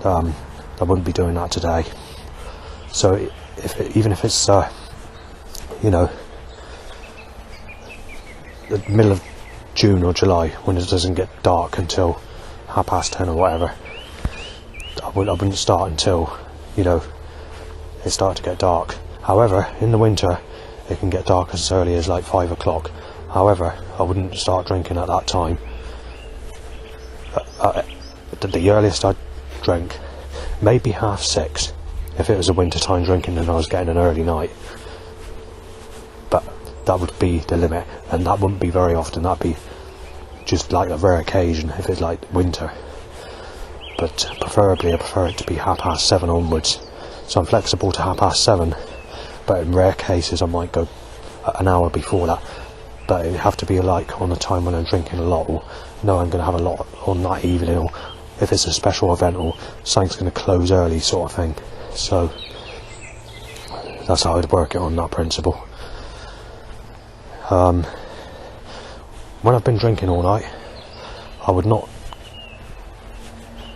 S1: I wouldn't be doing that today. So even if it's the middle of June or July, when it doesn't get dark until 10:30 or whatever, I wouldn't start until it started to get dark. However, in the winter it can get dark as early as like 5 o'clock. However, I wouldn't start drinking at that time. The earliest I'd drink, maybe 6:30, if it was a winter time drinking and I was getting an early night. But that would be the limit, and that wouldn't be very often. That'd be just like a rare occasion if it's like winter. But preferably I prefer it to be 7:30 onwards. So I'm flexible to 7:30, but in rare cases I might go an hour before that. But it would have to be like on a time when I'm drinking a lot, or no, I'm going to have a lot on that evening, or if it's a special event or something's going to close early sort of thing. So that's how I'd work it on that principle. When I've been drinking all night, I would not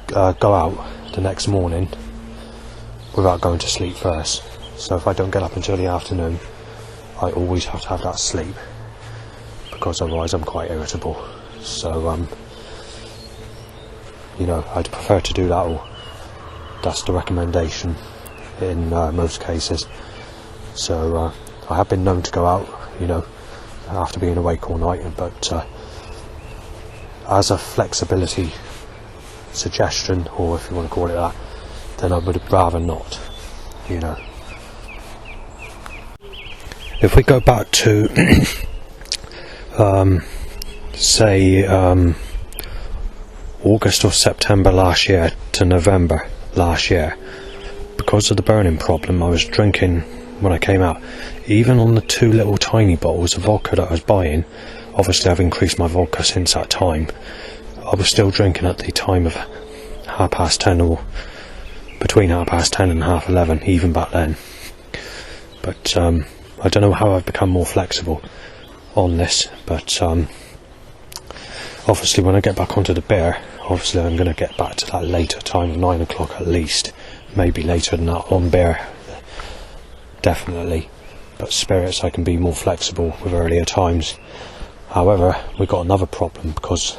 S1: go out the next morning without going to sleep first. So if I don't get up until the afternoon, I always have to have that sleep, because otherwise I'm quite irritable. So you know, I'd prefer to do that, or that's the recommendation in most cases. So I have been known to go out, you know, after being awake all night, but as a flexibility suggestion, or if you want to call it that, then I would rather not, you know. If we go back to say August or September last year to November last year, because of the burning problem, I was drinking when I came out. Even on the 2 little tiny bottles of vodka that I was buying, obviously I've increased my vodka since that time, I was still drinking at the time of 10:30 or between 10:30 and 11:30, even back then. But I don't know how I've become more flexible on this, but obviously when I get back onto the beer, obviously I'm going to get back to that later time of 9 o'clock at least, maybe later than that on beer, definitely. But spirits I can be more flexible with earlier times. However, we've got another problem, because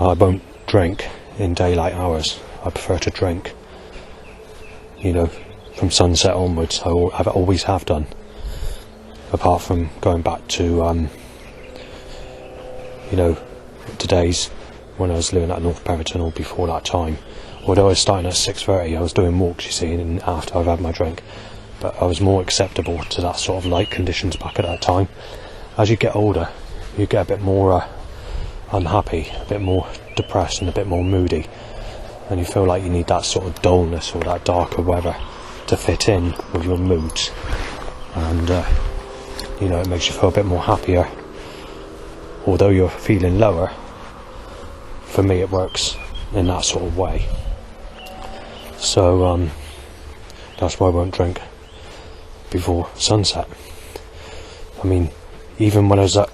S1: I won't drink in daylight hours. I prefer to drink, you know, from sunset onwards. I always have done, apart from going back to you know, the days when I was living at North Perriton, or before that time. Although I was starting at 6:30, I was doing walks, you see, and after I've had my drink. But I was more acceptable to that sort of light conditions back at that time. As you get older, you get a bit more unhappy, a bit more depressed and a bit more moody, and you feel like you need that sort of dullness or that darker weather to fit in with your moods, and you know, it makes you feel a bit more happier. Although you're feeling lower, for me it works in that sort of way. So that's why I won't drink before sunset. I mean, even when I was at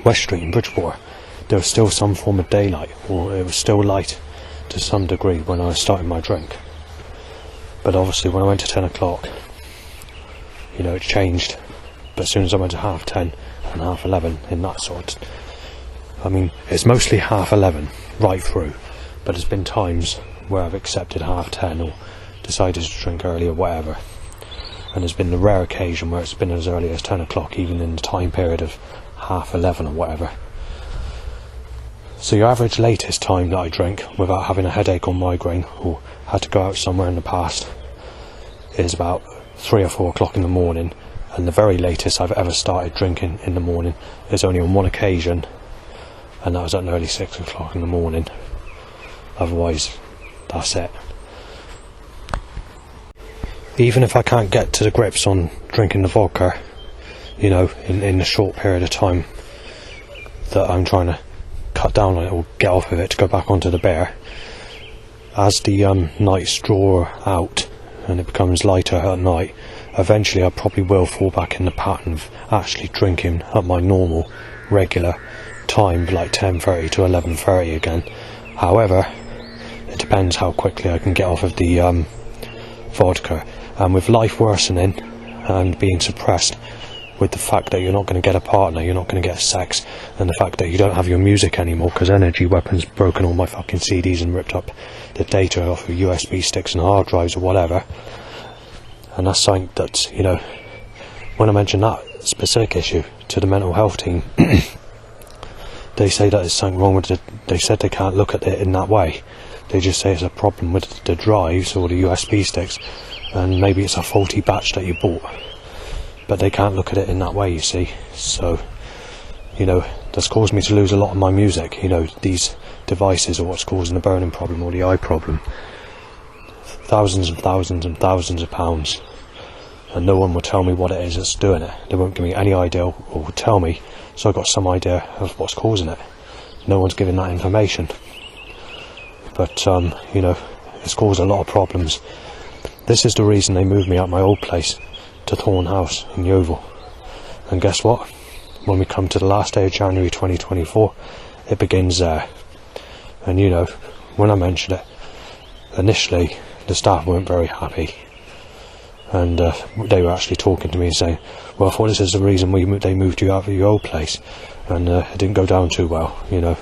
S1: West Street in Bridgewater, there was still some form of daylight, or it was still light to some degree when I was starting my drink. But obviously when I went to 10 o'clock, you know, it changed. But as soon as I went to 10:30 and 11:30, in that sort, I mean, it's mostly 11:30 right through, but there's been times where I've accepted 10:30 or decided to drink early or whatever, and there's been the rare occasion where it's been as early as 10 o'clock, even in the time period of 11:30 or whatever. So your average latest time that I drink without having a headache or migraine, or had to go out somewhere in the past, is about 3 or 4 o'clock in the morning. And the very latest I've ever started drinking in the morning is only on one occasion, and that was at nearly 6 o'clock in the morning. Otherwise, that's it. Even if I can't get to the grips on drinking the vodka, you know, in the short period of time that I'm trying to cut down on it or get off of it to go back onto the beer, as the nights draw out and it becomes lighter at night, eventually I probably will fall back in the pattern of actually drinking at my normal, regular time, like 10:30 to 11:30 again. However, it depends how quickly I can get off of the vodka. And with life worsening and being suppressed, with the fact that you're not going to get a partner, you're not going to get sex, and the fact that you don't have your music anymore because Energy Weapon's broken all my fucking CDs and ripped up the data off of USB sticks and hard drives or whatever. And that's something that, you know, when I mention that specific issue to the mental health team, they say that there's something wrong with it. They said they can't look at it in that way. They just say it's a problem with the drives or the USB sticks, and maybe it's a faulty batch that you bought. But they can't look at it in that way, you see. So, you know, that's caused me to lose a lot of my music. You know, these devices are what's causing the burning problem or the eye problem. Thousands and thousands and thousands of pounds, and no one will tell me what it is that's doing it. They won't give me any idea or tell me, so I've got some idea of what's causing it. No one's giving that information. But, you know, it's caused a lot of problems. This is the reason they moved me out my old place to Thorn House in Yeovil. And guess what? When we come to the last day of January 2024, it begins there. And, you know, when I mentioned it, initially, the staff weren't very happy. and they were actually talking to me and saying, well, I thought this is the reason they moved you out of your old place, and it didn't go down too well, you know.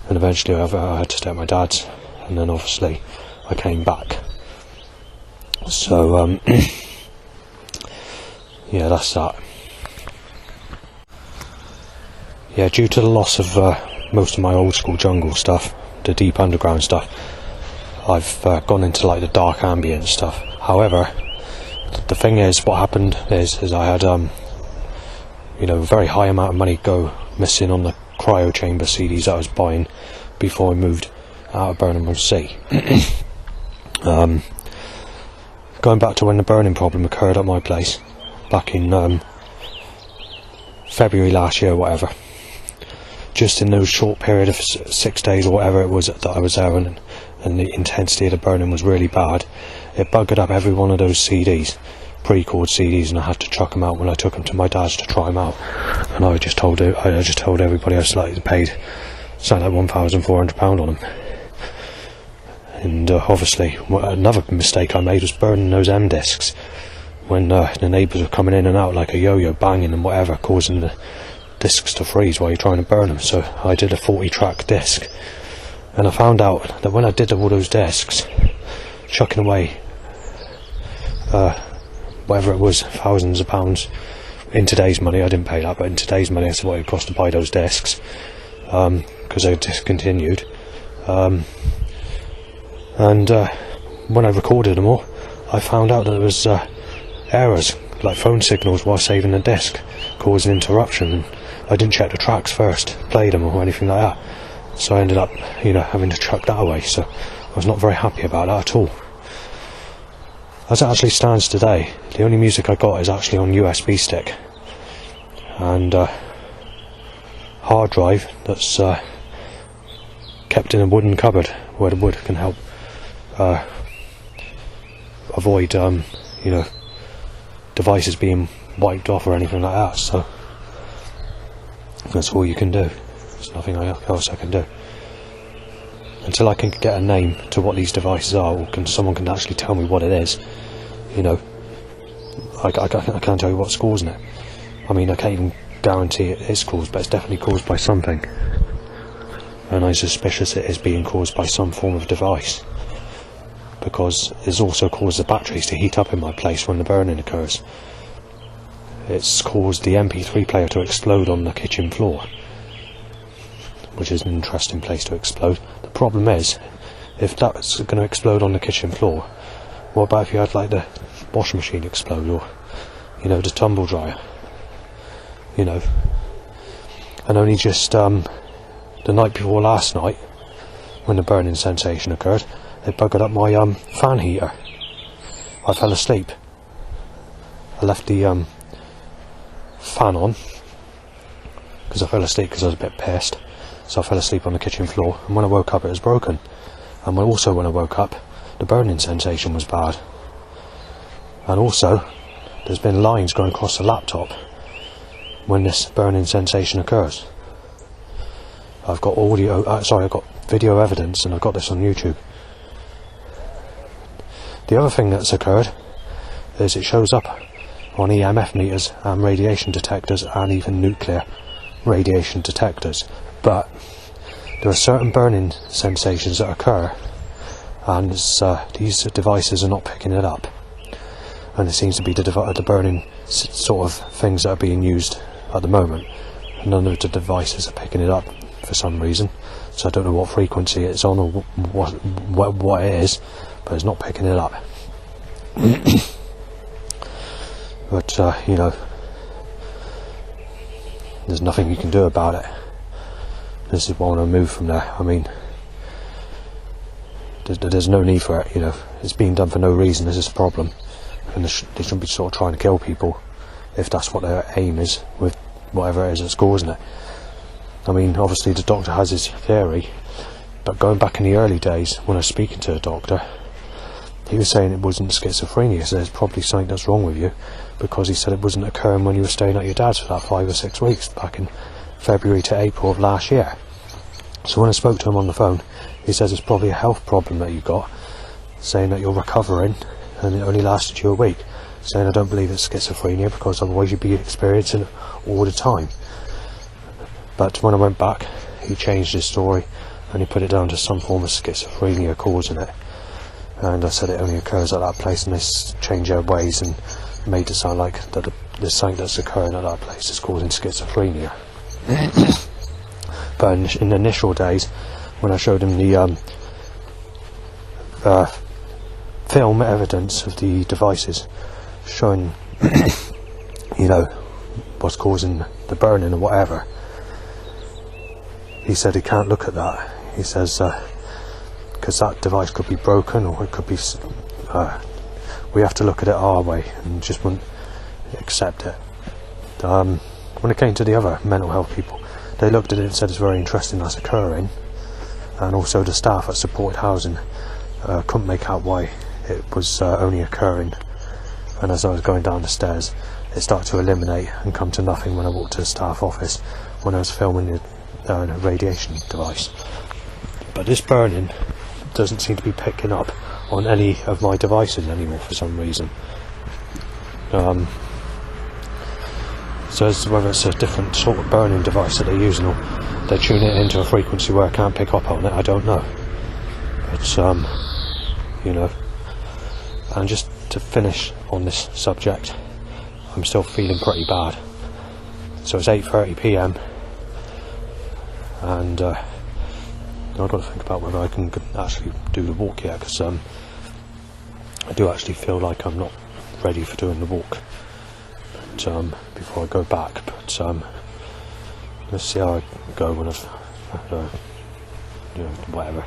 S1: And eventually I had to stay at my dad's, and then obviously I came back. So yeah, that's that. Yeah, due to the loss of most of my old school jungle stuff, the deep underground stuff, I've gone into like the dark ambient stuff. However, the thing is, what happened is I had you know, a very high amount of money go missing on the cryo chamber CDs I was buying before I moved out of Burnham-on-Sea. Going back to when the burning problem occurred at my place back in February last year or whatever, just in those short period of 6 days or whatever it was that I was there, and the intensity of the burning was really bad, it buggered up every one of those CDs, pre-cord CDs, and I had to chuck them out when I took them to my dad's to try them out. And I just told everybody I slightly paid something like £1,400 on them. And obviously another mistake I made was burning those M discs when the neighbours were coming in and out like a yo-yo, banging and whatever, causing the discs to freeze while you're trying to burn them. So I did a 40-track disc, and I found out that when I did all those discs, chucking away whatever it was, thousands of pounds in today's money, I didn't pay that, but in today's money that's what it cost to buy those discs, because they were discontinued. And when I recorded them all, I found out that there was errors, like phone signals while saving the disc, causing interruption, and I didn't check the tracks first, play them or anything like that, so I ended up, you know, having to chuck that away. So I was not very happy about that at all. As it actually stands today, the only music I got is actually on USB stick and hard drive that's kept in a wooden cupboard where the wood can help avoid you know, devices being wiped off or anything like that. So that's all you can do. There's nothing else I can do until I can get a name to what these devices are, or someone can actually tell me what it is. You know, I can't tell you what's causing it. I mean, I can't even guarantee it is caused, but it's definitely caused by something, and I'm suspicious it is being caused by some form of device, because it's also caused the batteries to heat up in my place when the burning occurs. It's caused the MP3 player to explode on the kitchen floor, which is an interesting place to explode. The problem is, if that's going to explode on the kitchen floor, what about if you had like the washing machine explode, or, you know, the tumble dryer, you know? And only just the night before last night, when the burning sensation occurred, they buggered up my fan heater. I fell asleep. I left the fan on because I fell asleep because I was a bit pissed. So I fell asleep on the kitchen floor, and when I woke up it was broken. And when I woke up, the burning sensation was bad. And also, there's been lines going across the laptop when this burning sensation occurs. I've got I've got video evidence, and I've got this on YouTube. The other thing that's occurred is it shows up on EMF meters and radiation detectors, and even nuclear radiation detectors. But there are certain burning sensations that occur, and these devices are not picking it up. And it seems to be the burning sort of things that are being used at the moment. None of the devices are picking it up for some reason. So I don't know what frequency it's on or what it is, but it's not picking it up. But you know, there's nothing you can do about it. This is why I want to move from there. I mean, there's no need for it, you know. It's being done for no reason. This is a problem, and they shouldn't be sort of trying to kill people if that's what their aim is with whatever it is that's causing it. I mean, obviously the doctor has his theory, but going back in the early days when I was speaking to a doctor, he was saying it wasn't schizophrenia, so there's probably something that's wrong with you, because he said it wasn't occurring when you were staying at your dad's for that 5 or 6 weeks back in February to April of last year. So when I spoke to him on the phone, he says it's probably a health problem that you got, saying that you're recovering and it only lasted you a week. saying I don't believe it's schizophrenia because otherwise you'd be experiencing it all the time. But when I went back, he changed his story and he put it down to some form of schizophrenia causing it. And I said it only occurs at that place, and they changed their ways and made it sound like that the something that's occurring at that place is causing schizophrenia. But in the initial days, when I showed him the film evidence of the devices showing you know what's causing the burning or whatever, he said he can't look at that. He says because that device could be broken, or it could be we have to look at it our way, and just wouldn't accept it. When it came to the other mental health people, they looked at it and said it's very interesting that's occurring, and also the staff at supported housing couldn't make out why it was only occurring. And as I was going down the stairs, it started to eliminate and come to nothing when I walked to the staff office when I was filming the radiation device. But this burning doesn't seem to be picking up on any of my devices anymore for some reason. So as to whether it's a different sort of burning device that they're using, or they're tuning it into a frequency where I can't pick up on it, I don't know. But you know, and just to finish on this subject, I'm still feeling pretty bad. So it's 8:30 PM and I've got to think about whether I can actually do the walk yet, because I do actually feel like I'm not ready for doing the walk before I go back. But let's see how I go when I've whatever.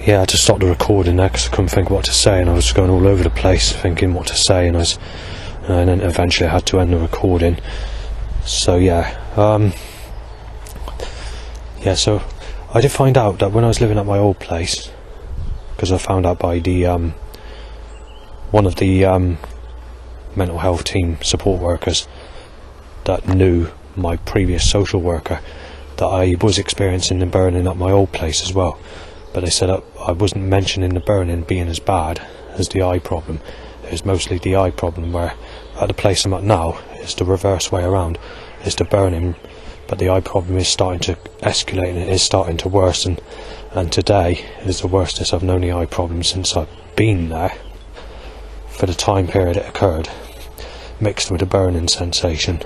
S1: Yeah, I had to stop the recording there because I couldn't think what to say, and I was going all over the place thinking what to say, and then eventually I had to end the recording. So yeah, so I did find out that when I was living at my old place, because I found out by the one of the mental health team support workers that knew my previous social worker, that I was experiencing the burning at my old place as well. But they said I wasn't mentioning the burning being as bad as the eye problem. It was mostly the eye problem, where at the place I'm at now it's the reverse way around. It's the burning, but the eye problem is starting to escalate and it is starting to worsen. And today is the worstest I've known the eye problem since I've been there, for the time period it occurred, mixed with a burning sensation.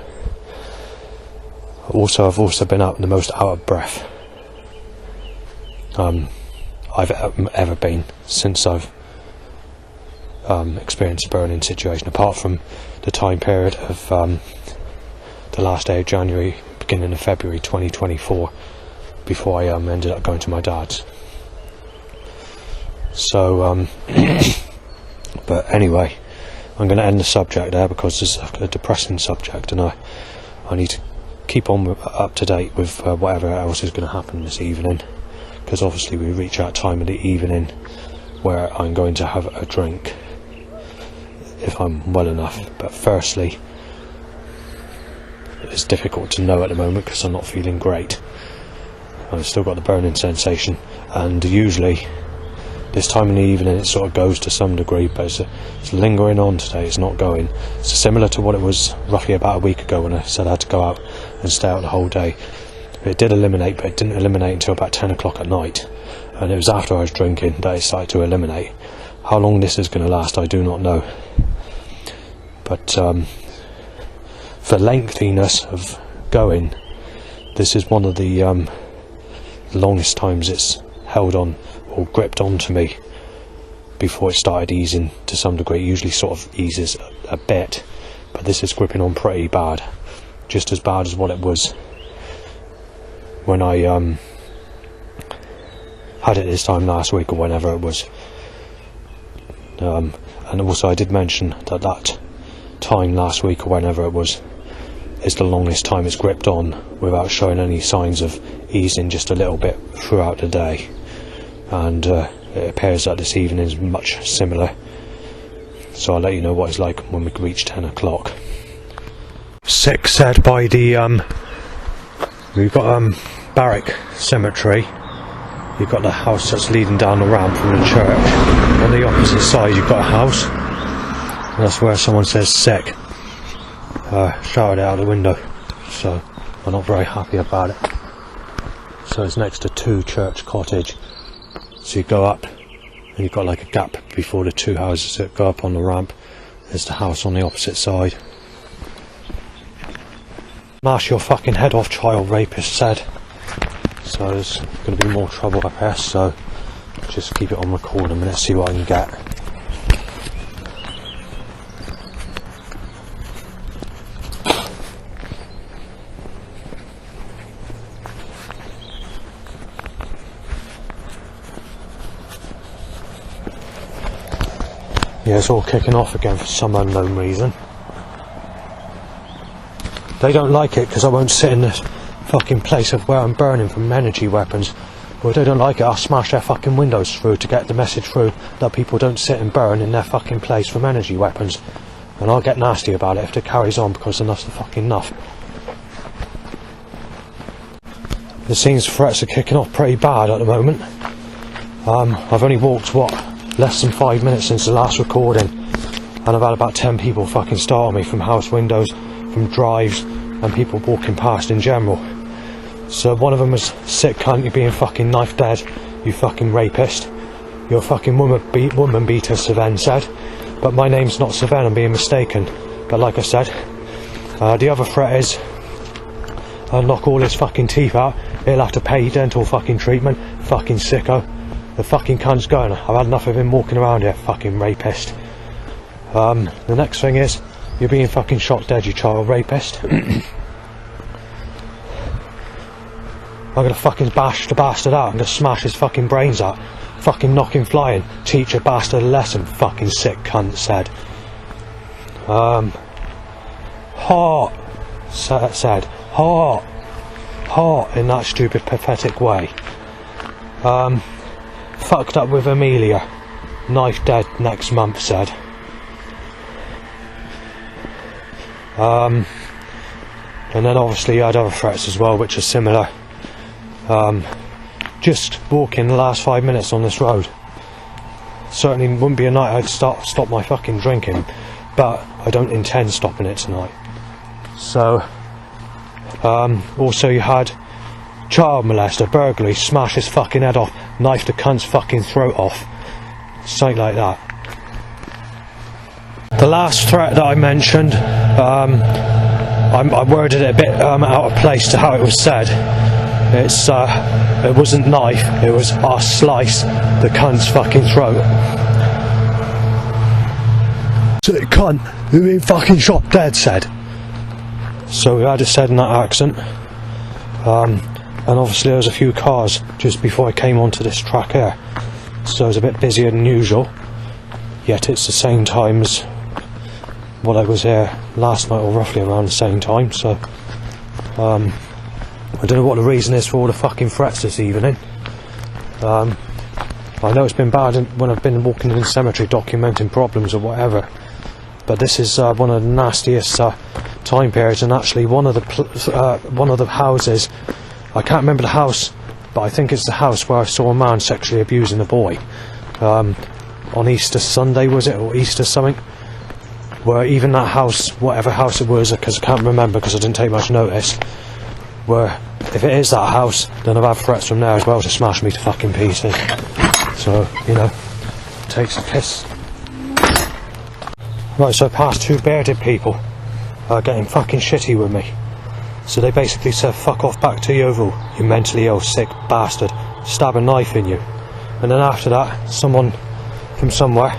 S1: Also, I've also been the most out of breath I've ever been since I've experienced a burning situation, apart from the time period of the last day of January, beginning of February 2024, before I ended up going to my dad's. So but anyway, I'm going to end the subject there because it's a depressing subject, and I need to keep on up to date with whatever else is going to happen this evening, because obviously we reach that time of the evening where I'm going to have a drink if I'm well enough. But firstly, it's difficult to know at the moment because I'm not feeling great. I've still got the burning sensation, and usually this time in the evening it sort of goes to some degree, but it's lingering on today. It's not going. It's similar to what it was roughly about a week ago when I said I had to go out and stay out the whole day. It did eliminate, but it didn't eliminate until about 10 o'clock at night, and it was after I was drinking that it started to eliminate. How long this is going to last I do not know, but for lengthiness of going, this is one of the longest times it's held on or gripped onto me before it started easing to some degree. It usually sort of eases a bit, but this is gripping on pretty bad, just as bad as what it was when I had it this time last week or whenever it was. And also I did mention that time last week or whenever it was is the longest time it's gripped on without showing any signs of easing just a little bit throughout the day. And it appears that this evening is much similar, so I'll let you know what it's like when we reach 10 o'clock. Sick said by the we've got Barrack Cemetery. You've got the house that's leading down the ramp from the church. On the opposite side you've got a house, That's where someone says sick. Shouted it out the window, so I'm not very happy about it. So it's next to 2 Church Cottage. So you go up, and you've got like a gap before the 2 houses that go up on the ramp. There's the house on the opposite side. Smash your fucking head off, child rapist said. So there's going to be more trouble up here, so just keep it on record a minute, see what I can get. Yeah, it's all kicking off again for some unknown reason. They don't like it because I won't sit in this fucking place of where I'm burning from energy weapons. Well, if they don't like it, I'll smash their fucking windows through to get the message through that people don't sit and burn in their fucking place from energy weapons. And I'll get nasty about it if it carries on, because enough's the fucking enough. The scenes threats are kicking off pretty bad at the moment. I've only walked, less than 5 minutes since the last recording, and I've had about 10 people fucking start on me from house windows, from drives, and people walking past in general. So one of them was, sick cunt, you're being fucking knife dead, you fucking rapist. You're a fucking woman beater, Saven said. But my name's not Saven, I'm being mistaken. But like I said, the other threat is, I'll knock all his fucking teeth out, he'll have to pay dental fucking treatment, fucking sicko. The fucking cunt's going. I've had enough of him walking around here, fucking rapist. The next thing is, you're being fucking shot dead, you child rapist. I'm gonna fucking bash the bastard out, I'm gonna smash his fucking brains out. Fucking knock him flying. Teach a bastard a lesson, fucking sick cunt said. Hot said. Hot in that stupid pathetic way. Fucked up with Amelia, knife dead next month said. And then obviously you had other threats as well, which are similar. Just walking the last 5 minutes on this road. Certainly wouldn't be a night I'd stop my fucking drinking, but I don't intend stopping it tonight. So, also you had child molester, burglary, smash his fucking head off, knife the cunt's fucking throat off, something like that. The last threat that I mentioned, I worded it a bit out of place to how it was said. It wasn't knife, it was I'll slice the cunt's fucking throat. So the cunt who been fucking shot dead said. So we had it said in that accent. And obviously there was a few cars just before I came onto this track here, so it was a bit busier than usual, yet it's the same time as what I was here last night, or roughly around the same time. So I don't know what the reason is for all the fucking threats this evening. I know it's been bad when I've been walking in the cemetery documenting problems or whatever, but this is one of the nastiest time periods. And actually one of the houses, I can't remember the house, but I think it's the house where I saw a man sexually abusing a boy on Easter Sunday, was it, or Easter something, where even that house, whatever house it was, because I can't remember because I didn't take much notice, where if it is that house, then I've had threats from there as well to smash me to fucking pieces. So, you know, takes a piss. Right, so past 2 bearded people are getting fucking shitty with me. So they basically said, fuck off back to Yeovil, you mentally ill, sick bastard, stab a knife in you. And then after that, someone from somewhere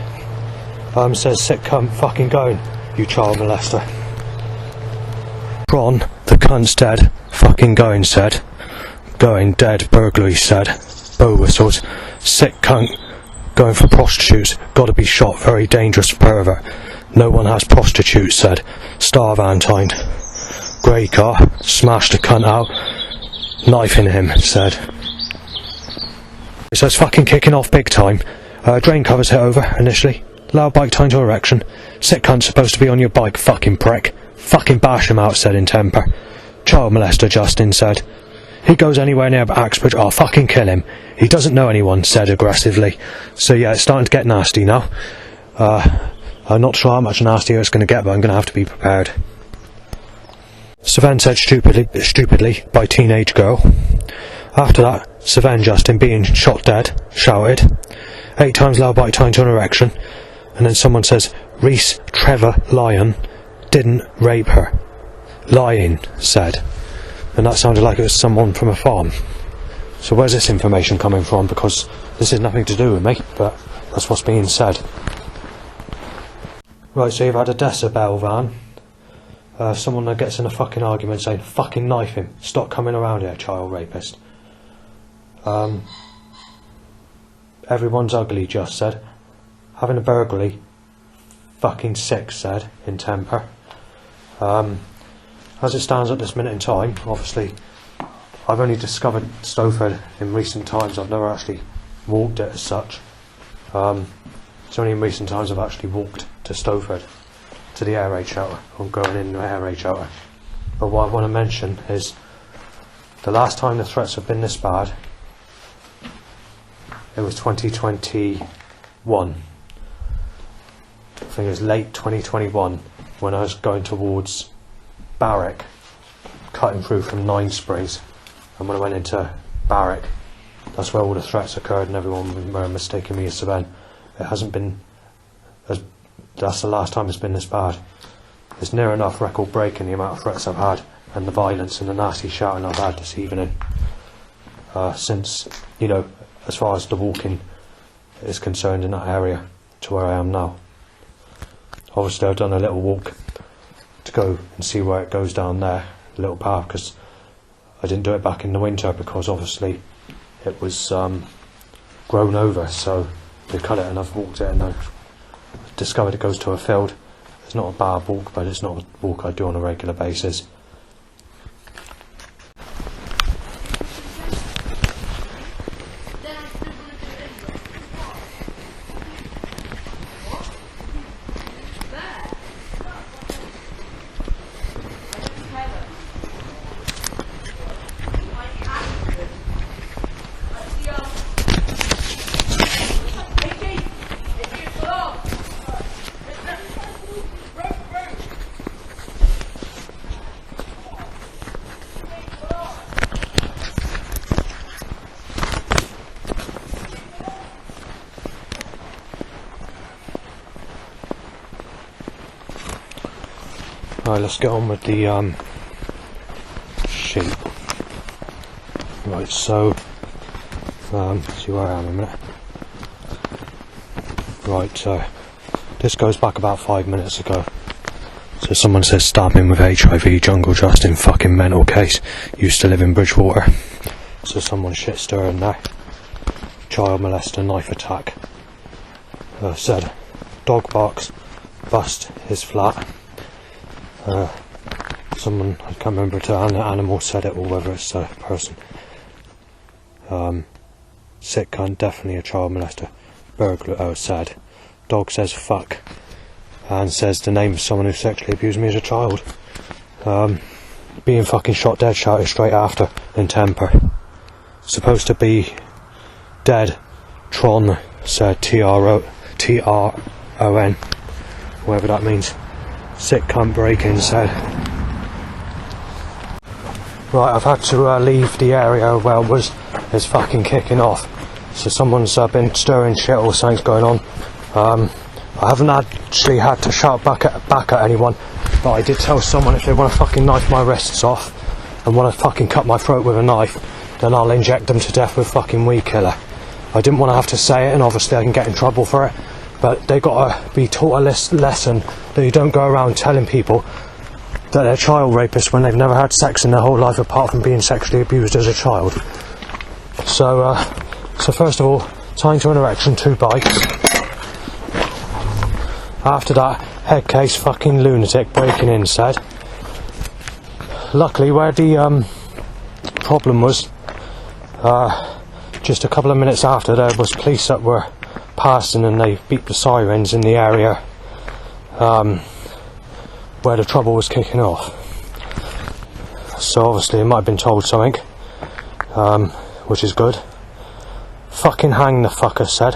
S1: says, sick cunt, fucking going, you child molester. Ron, the cunt's dead, fucking going said. Going dead, burglary said. Bow whistles, sick cunt, going for prostitutes, gotta be shot, very dangerous pervert. No one has prostitutes said. Star Valentine. Grey car, smashed the cunt out, knife in him, said. So it's fucking kicking off big time. Drain covers hit over, initially. Loud bike time to erection. Sick cunt supposed to be on your bike, fucking prick. Fucking bash him out, said in temper. Child molester, Justin said. He goes anywhere near Axbridge, I'll fucking kill him. He doesn't know anyone, said aggressively. So yeah, it's starting to get nasty now. I'm not sure how much nastier it's going to get, but I'm going to have to be prepared. Sven said stupidly by teenage girl. After that, Sven Justin being shot dead shouted 8 times loud by time to an erection, and then someone says Reese Trevor Lyon didn't rape her. Lying said, and that sounded like it was someone from a farm. So where's this information coming from? Because this has nothing to do with me, but that's what's being said. Right, so you've had a decibel van. Someone that gets in a fucking argument saying, fucking knife him, stop coming around here, child rapist. Everyone's ugly, just said. Having a burglary, fucking sick, said, in temper. As it stands at this minute in time, obviously, I've only discovered Stowford in recent times. I've never actually walked it as such. It's only in recent times I've actually walked to Stowford, to the air raid shelter, or going in the air raid shelter. But what I want to mention is, the last time the threats have been this bad, it was 2021. I think it was late 2021 when I was going towards Barrack, cutting through from Nine Springs, and when I went into Barrack, that's where all the threats occurred and everyone were mistaking me as Sven. It hasn't been that's the last time it's been this bad. It's near enough record breaking the amount of threats I've had and the violence and the nasty shouting I've had this evening. Since, you know, as far as the walking is concerned in that area to where I am now. Obviously I've done a little walk to go and see where it goes down there, a little path, because I didn't do it back in the winter because obviously it was grown over, so they cut it and I've walked it and I've discovered it goes to a field. It's not a bad walk, but it's not a walk I do on a regular basis. Right, let's get on with the sheet. Right, so see where I am in a minute. Right, so this goes back about 5 minutes ago. So someone says stabbing with HIV, Jungle Justin, fucking mental case, used to live in Bridgewater. So someone shit stirring there. Child molester, knife attack. Said dog barks, bust his flat. Someone, I can't remember if an animal said it or whether it's a person. Sick cunt, definitely a child molester. Burglar, said. Dog says fuck. And says the name of someone who sexually abused me as a child. Being fucking shot dead, shouted straight after, in temper. Supposed to be dead. Tron, said Tron, whatever that means. Sick cunt break-in, said. Right, I've had to leave the area where it's fucking kicking off. So someone's been stirring shit or something's going on. I haven't actually had to shout back at anyone, but I did tell someone if they want to fucking knife my wrists off and want to fucking cut my throat with a knife, then I'll inject them to death with fucking weed killer. I didn't want to have to say it, and obviously I can get in trouble for it, but they got to be taught a lesson that you don't go around telling people that they're child rapists when they've never had sex in their whole life apart from being sexually abused as a child. So first of all, tying to an erection, 2 bites. After that, head case, fucking lunatic, breaking in, said. Luckily, where the problem was, just a couple of minutes after, there was police that were passing and they beeped the sirens in the area where the trouble was kicking off. So obviously it might have been told something, which is good. Fucking hang the fucker, said.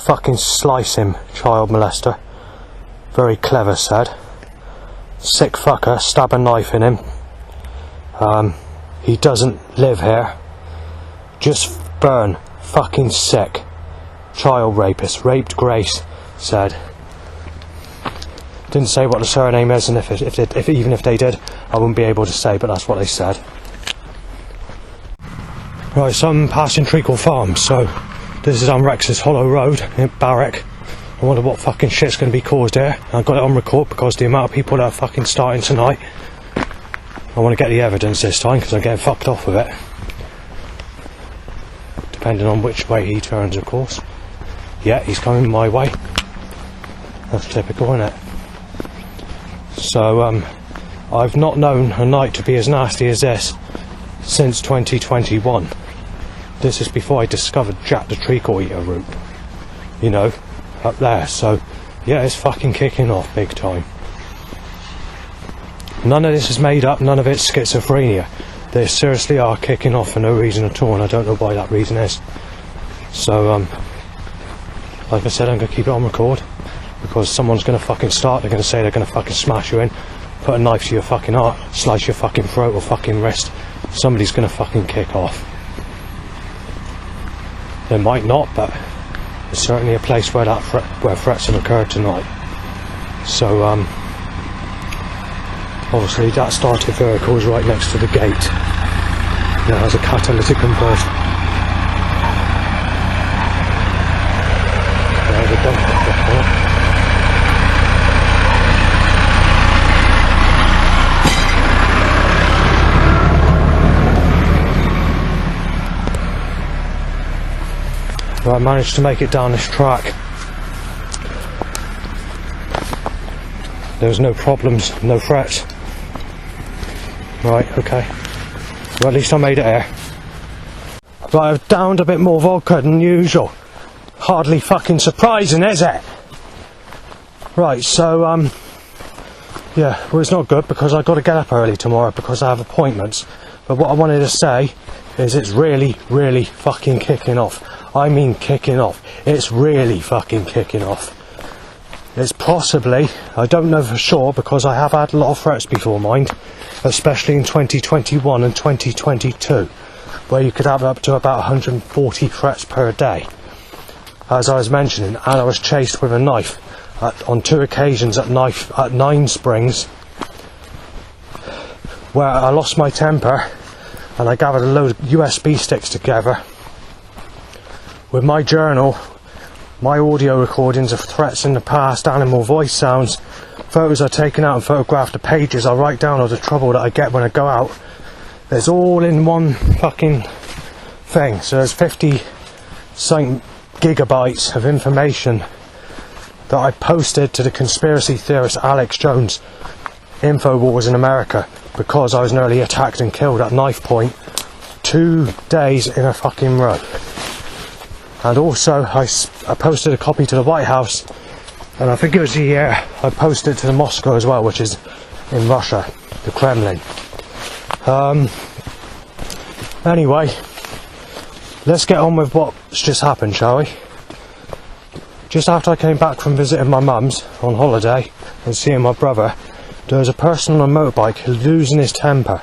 S1: Fucking slice him, child molester. very clever, said. Sick fucker, stab a knife in him. He doesn't live here. Just burn. Fucking sick. Child rapist. Raped Grace, said. Didn't say what the surname is, and even if they did, I wouldn't be able to say, but that's what they said. Right, so I'm passing Treacle Farm, so this is on Rex's Hollow Road in Barrack. I wonder what fucking shit's going to be caused here. I got it on record because the amount of people that are fucking starting tonight. I want to get the evidence this time because I'm getting fucked off with it. Depending on which way he turns, of course. Yeah, he's coming my way. That's typical, isn't it? So, I've not known a night to be as nasty as this since 2021. This is before I discovered Jack the Treacle Eater route. You know, up there. So, yeah, it's fucking kicking off big time. None of this is made up, none of it's schizophrenia. They seriously are kicking off for no reason at all, and I don't know why that reason is. So, like I said, I'm going to keep it on record, because someone's going to fucking start, they're going to say they're going to fucking smash you in, put a knife to your fucking heart, slice your fucking throat or fucking wrist. Somebody's going to fucking kick off. They might not, but it's certainly a place where where threats have occurred tonight. So, obviously that started vehicle is right next to the gate. And it has a catalytic converter. There's a dumper. I managed to make it down this track. There was no problems, no threats. Right, okay. Well, at least I made it here. Right, I've downed a bit more vodka than usual. Hardly fucking surprising, is it? Right, so, yeah, well, it's not good because I've got to get up early tomorrow because I have appointments. But what I wanted to say is it's really, really fucking kicking off. I mean kicking off. It's really fucking kicking off. It's possibly, I don't know for sure because I have had a lot of threats before, mind, especially in 2021 and 2022, where you could have up to about 140 threats per day. As I was mentioning, and I was chased with a knife on 2 occasions at Nine Springs, where I lost my temper and I gathered a load of USB sticks together with my journal, my audio recordings of threats in the past, animal voice sounds, photos I've taken out and photographed, the pages I write down of the trouble that I get when I go out. It's all in one fucking thing. So there's 50-something gigabytes of information that I posted to the conspiracy theorist Alex Jones, Infowars in America, because I was nearly attacked and killed at knife point 2 days in a fucking row. And also, I posted a copy to the White House, and I think it was the year I posted it to the Moscow as well, which is in Russia, the Kremlin. Anyway, let's get on with what's just happened, shall we? Just after I came back from visiting my mum's on holiday and seeing my brother, there was a person on a motorbike losing his temper.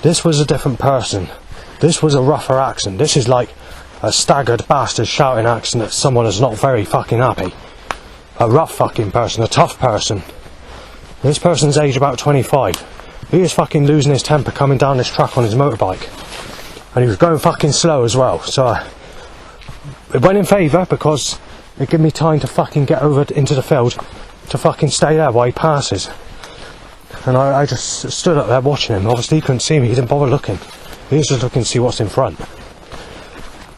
S1: This was a different person. This was a rougher accent. This is like a staggered bastard shouting accent at someone that's not very fucking happy. A rough fucking person, a tough person. This person's age about 25. He was fucking losing his temper coming down this track on his motorbike. And he was going fucking slow as well. So it went in favour because it gave me time to fucking get over into the field to fucking stay there while he passes. And I just stood up there watching him. Obviously he couldn't see me, he didn't bother looking. He was just looking to see what's in front.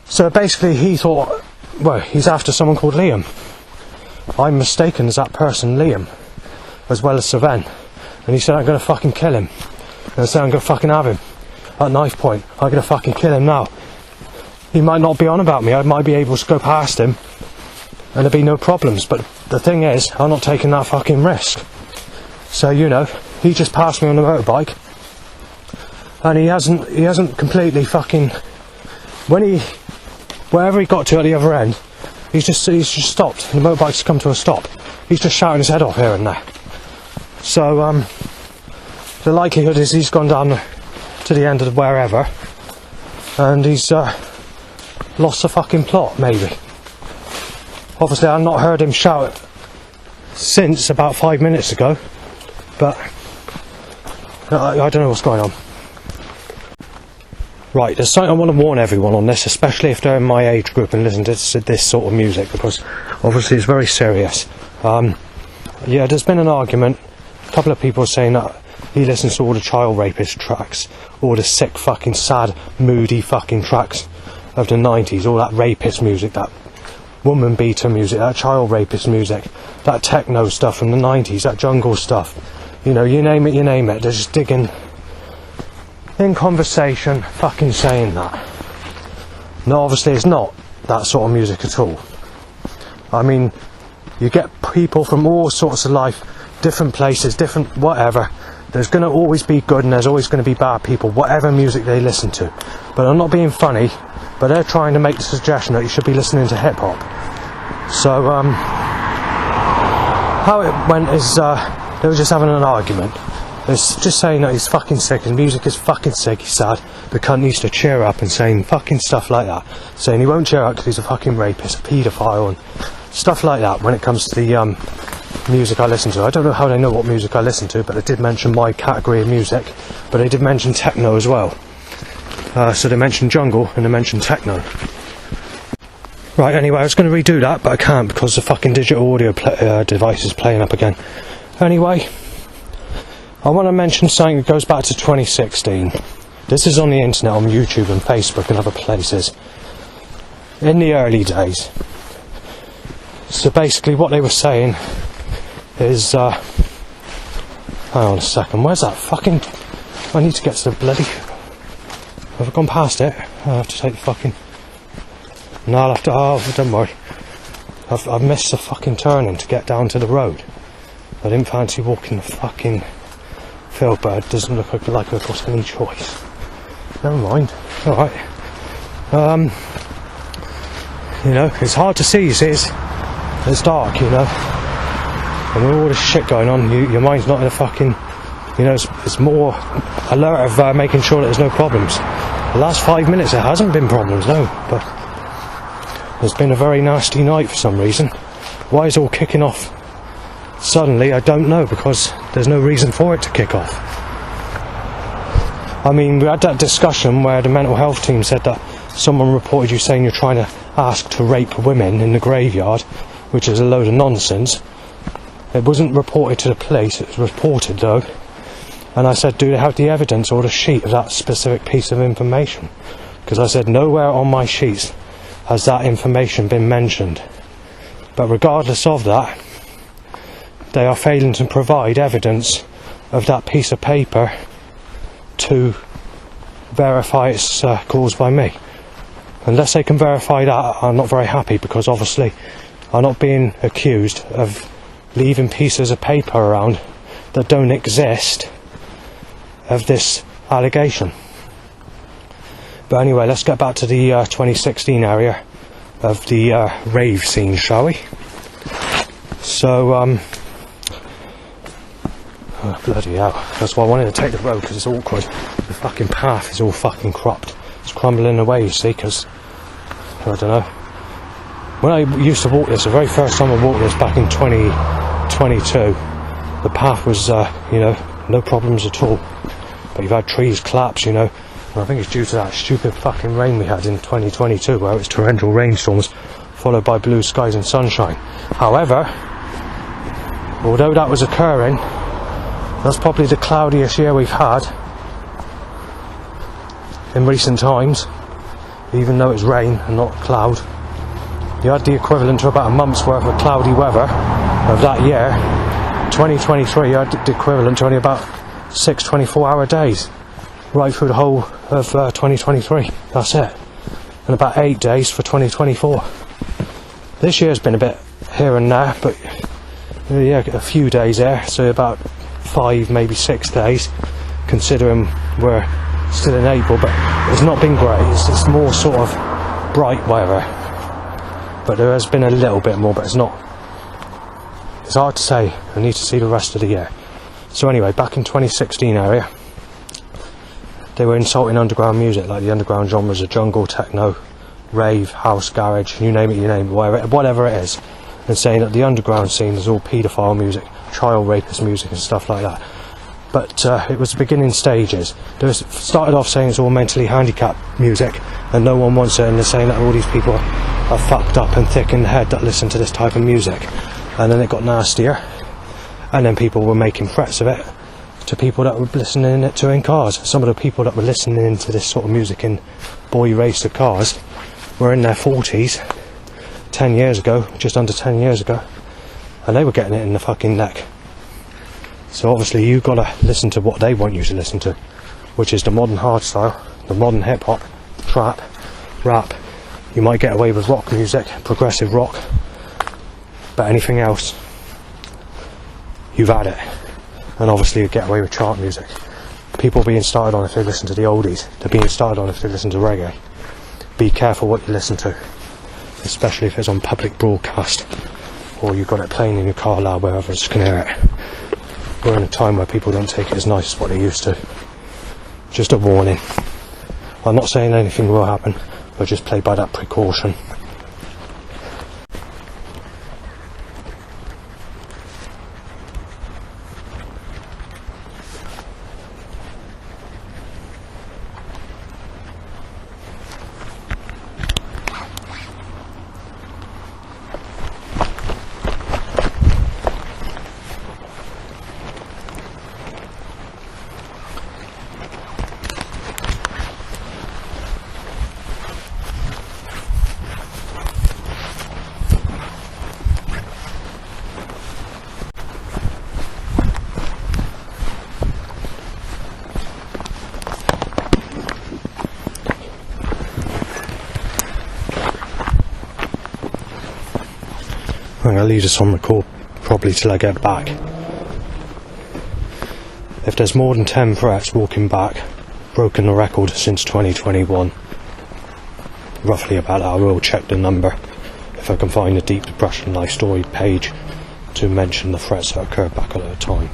S1: So basically he thought, well, he's after someone called Liam. I'm mistaken as that person, Liam, as well as Saven. And he said, I'm going to fucking kill him. And I said, I'm going to fucking have him. At knife point, I'm going to fucking kill him now. He might not be on about me, I might be able to go past him and there'll be no problems. But the thing is, I'm not taking that fucking risk. So, you know, he just passed me on the motorbike. And he hasn't completely fucking... Wherever he got to at the other end, He's just stopped. The motorbike's come to a stop. He's just shouting his head off here and there. So the likelihood is he's gone down to the end of wherever, and he's lost the fucking plot, maybe. Obviously I've not heard him shout since about 5 minutes ago, but I don't know what's going on. Right, there's something I want to warn everyone on this, especially if they're in my age group and listen to this sort of music, because obviously it's very serious. Yeah, there's been an argument, a couple of people saying that he listens to all the child rapist tracks, all the sick fucking sad, moody fucking tracks of the 90s, all that rapist music, that woman beater music, that child rapist music, that techno stuff from the 90s, that jungle stuff, you know, you name it, they're just digging in conversation fucking saying that. No, obviously it's not that sort of music at all. I mean, you get people from all sorts of life, different places, different whatever. There's going to always be good and there's always going to be bad people, whatever music they listen to. But I'm not being funny, but they're trying to make the suggestion that you should be listening to hip hop. So how it went is they were just having an argument. It's just saying that he's fucking sick, his music is fucking sick, he's sad, the cunt needs to cheer up, and saying fucking stuff like that. Saying he won't cheer up because he's a fucking rapist, a paedophile, and stuff like that when it comes to the music I listen to. I don't know how they know what music I listen to, but they did mention my category of music, but they did mention techno as well. So they mentioned jungle and they mentioned techno. Right, anyway, I was going to redo that, but I can't because the fucking digital audio device is playing up again. Anyway, I want to mention something that goes back to 2016. This is on the internet, on YouTube and Facebook and other places. In the early days. So basically what they were saying is... hang on a second, where's that fucking... I need to get to the bloody... Have I gone past it? I have to take the fucking... No, I'll have to... Oh, don't worry. I've missed the fucking turning to get down to the road. I didn't fancy walking the fucking... Phil, but it doesn't look like I've got any choice. Never mind. Alright. You know, it's hard to see, you see, it's dark, you know. And with all this shit going on, your mind's not in a fucking... You know, it's more alert of making sure that there's no problems. The last 5 minutes there hasn't been problems, no, but... It's been a very nasty night for some reason. Why is it all kicking off suddenly? I don't know, because there's no reason for it to kick off. I mean, we had that discussion where the mental health team said that someone reported you saying you're trying to ask to rape women in the graveyard, which is a load of nonsense. It wasn't reported to the police, it was reported though. And I said, do they have the evidence or the sheet of that specific piece of information? Because I said, nowhere on my sheets has that information been mentioned. But regardless of that, they are failing to provide evidence of that piece of paper to verify it's caused by me. Unless they can verify that, I'm not very happy, because obviously I'm not being accused of leaving pieces of paper around that don't exist of this allegation. But anyway, let's get back to the 2016 area of the rave scene, shall we? So, oh, bloody hell. That's why I wanted to take the road, because it's awkward. The fucking path is all fucking cropped. It's crumbling away, you see, because, I don't know. When I used to walk this, the very first time I walked this back in 2022, the path was, you know, no problems at all. But you've had trees collapse, you know. And I think it's due to that stupid fucking rain we had in 2022, where it was torrential rainstorms, followed by blue skies and sunshine. However, although that was occurring, that's probably the cloudiest year we've had in recent times, even though it's rain and not cloud. You had the equivalent to about a month's worth of cloudy weather of that year. 2023, you had the equivalent to only about 6 24-hour days right through the whole of 2023. That's it. And about 8 days for 2024. This year's been a bit here and there, but yeah, a few days there, so about 5, maybe 6 days, considering we're still in April. But it's not been great. It's more sort of bright weather. but there has been a little bit more, but it's not. It's hard to say. I need to see the rest of the year. So anyway, back in 2016 area, they were insulting underground music, like the underground genres of jungle, techno, rave, house, garage, you name it, whatever it is, and saying that the underground scene is all paedophile music, child rapist music and stuff like that. But it was the beginning stages. They started off saying it's all mentally handicapped music and no one wants it, and they're saying that all these people are fucked up and thick in the head that listen to this type of music. And then it got nastier, and then people were making threats of it to people that were listening to in cars. Some of the people that were listening to this sort of music in boy racer cars were in their 40s 10 years ago, just under 10 years ago, and they were getting it in the fucking neck. So obviously you've got to listen to what they want you to listen to, which is the modern hardstyle, the modern hip-hop, trap, rap. You might get away with rock music, progressive rock, but anything else, you've had it. And obviously you get away with chart music. People being started on if they listen to the oldies, they're being started on if they listen to reggae. Be careful what you listen to, especially if it's on public broadcast, or you've got it playing in your car loud where others can hear it. We're in a time where people don't take it as nice as what they used to. Just a warning. I'm not saying anything will happen, but just play by that precaution. I'm going to leave this on record probably till I get back. If there's more than 10 threats walking back, broken the record since 2021. Roughly about that. I will check the number if I can find a Deep Depression Life Story page to mention the threats that occurred back at the time.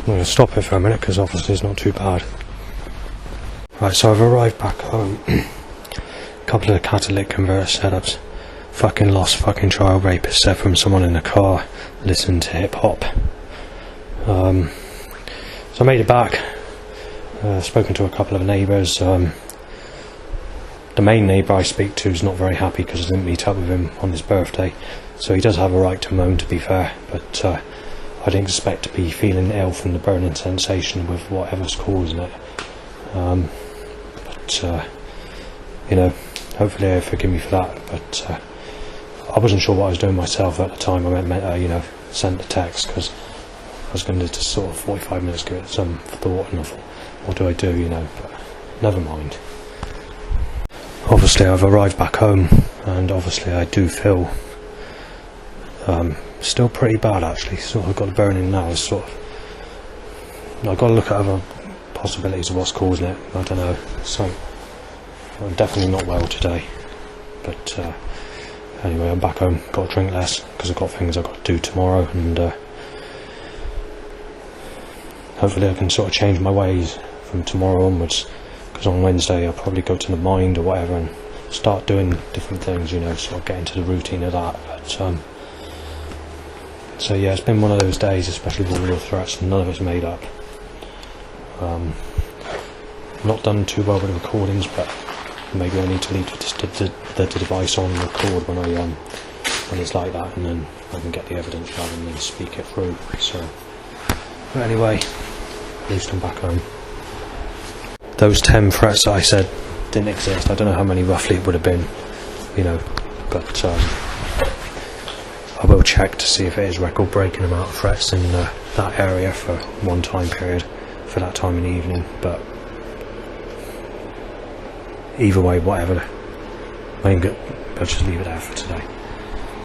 S1: I'm going to stop it for a minute because obviously it's not too bad. Right, so I've arrived back home. A couple of the catalytic converter setups. Fucking lost fucking child rapist said from someone in the car listening to hip hop. So I made it back. Spoken to a couple of neighbours. The main neighbour I speak to is not very happy because I didn't meet up with him on his birthday. So he does have a right to moan, to be fair. But I didn't expect to be feeling ill from the burning sensation with whatever's causing it. You know, hopefully they forgive me for that. But I wasn't sure what I was doing myself at the time. You know, sent the text because I was going to just sort of 45 minutes give it some thought, and I thought, what do I do? You know, but never mind. Obviously, I've arrived back home, and obviously I do feel still pretty bad actually. Sort of got the burning now. It's sort of, I've got to look at other possibilities of what's causing it. I don't know. So I'm definitely not well today. But anyway, I'm back home. Got to drink less because I've got things I've got to do tomorrow, and hopefully I can sort of change my ways from tomorrow onwards. Because on Wednesday I'll probably go to the mind or whatever and start doing different things. You know, sort of get into the routine of that. But so yeah, it's been one of those days, especially with all the threats, and none of it's made up. Not done too well with the recordings, but maybe I need to leave the device on record when it's like that, and then I can get the evidence rather than speak it through. So, but anyway, at least I'm back home. Those 10 threats that I said didn't exist. I don't know how many roughly it would have been, you know, but I will check to see if it is record-breaking amount of threats in that area for one time period, for that time in the evening. But either way, whatever, I'll just leave it there for today.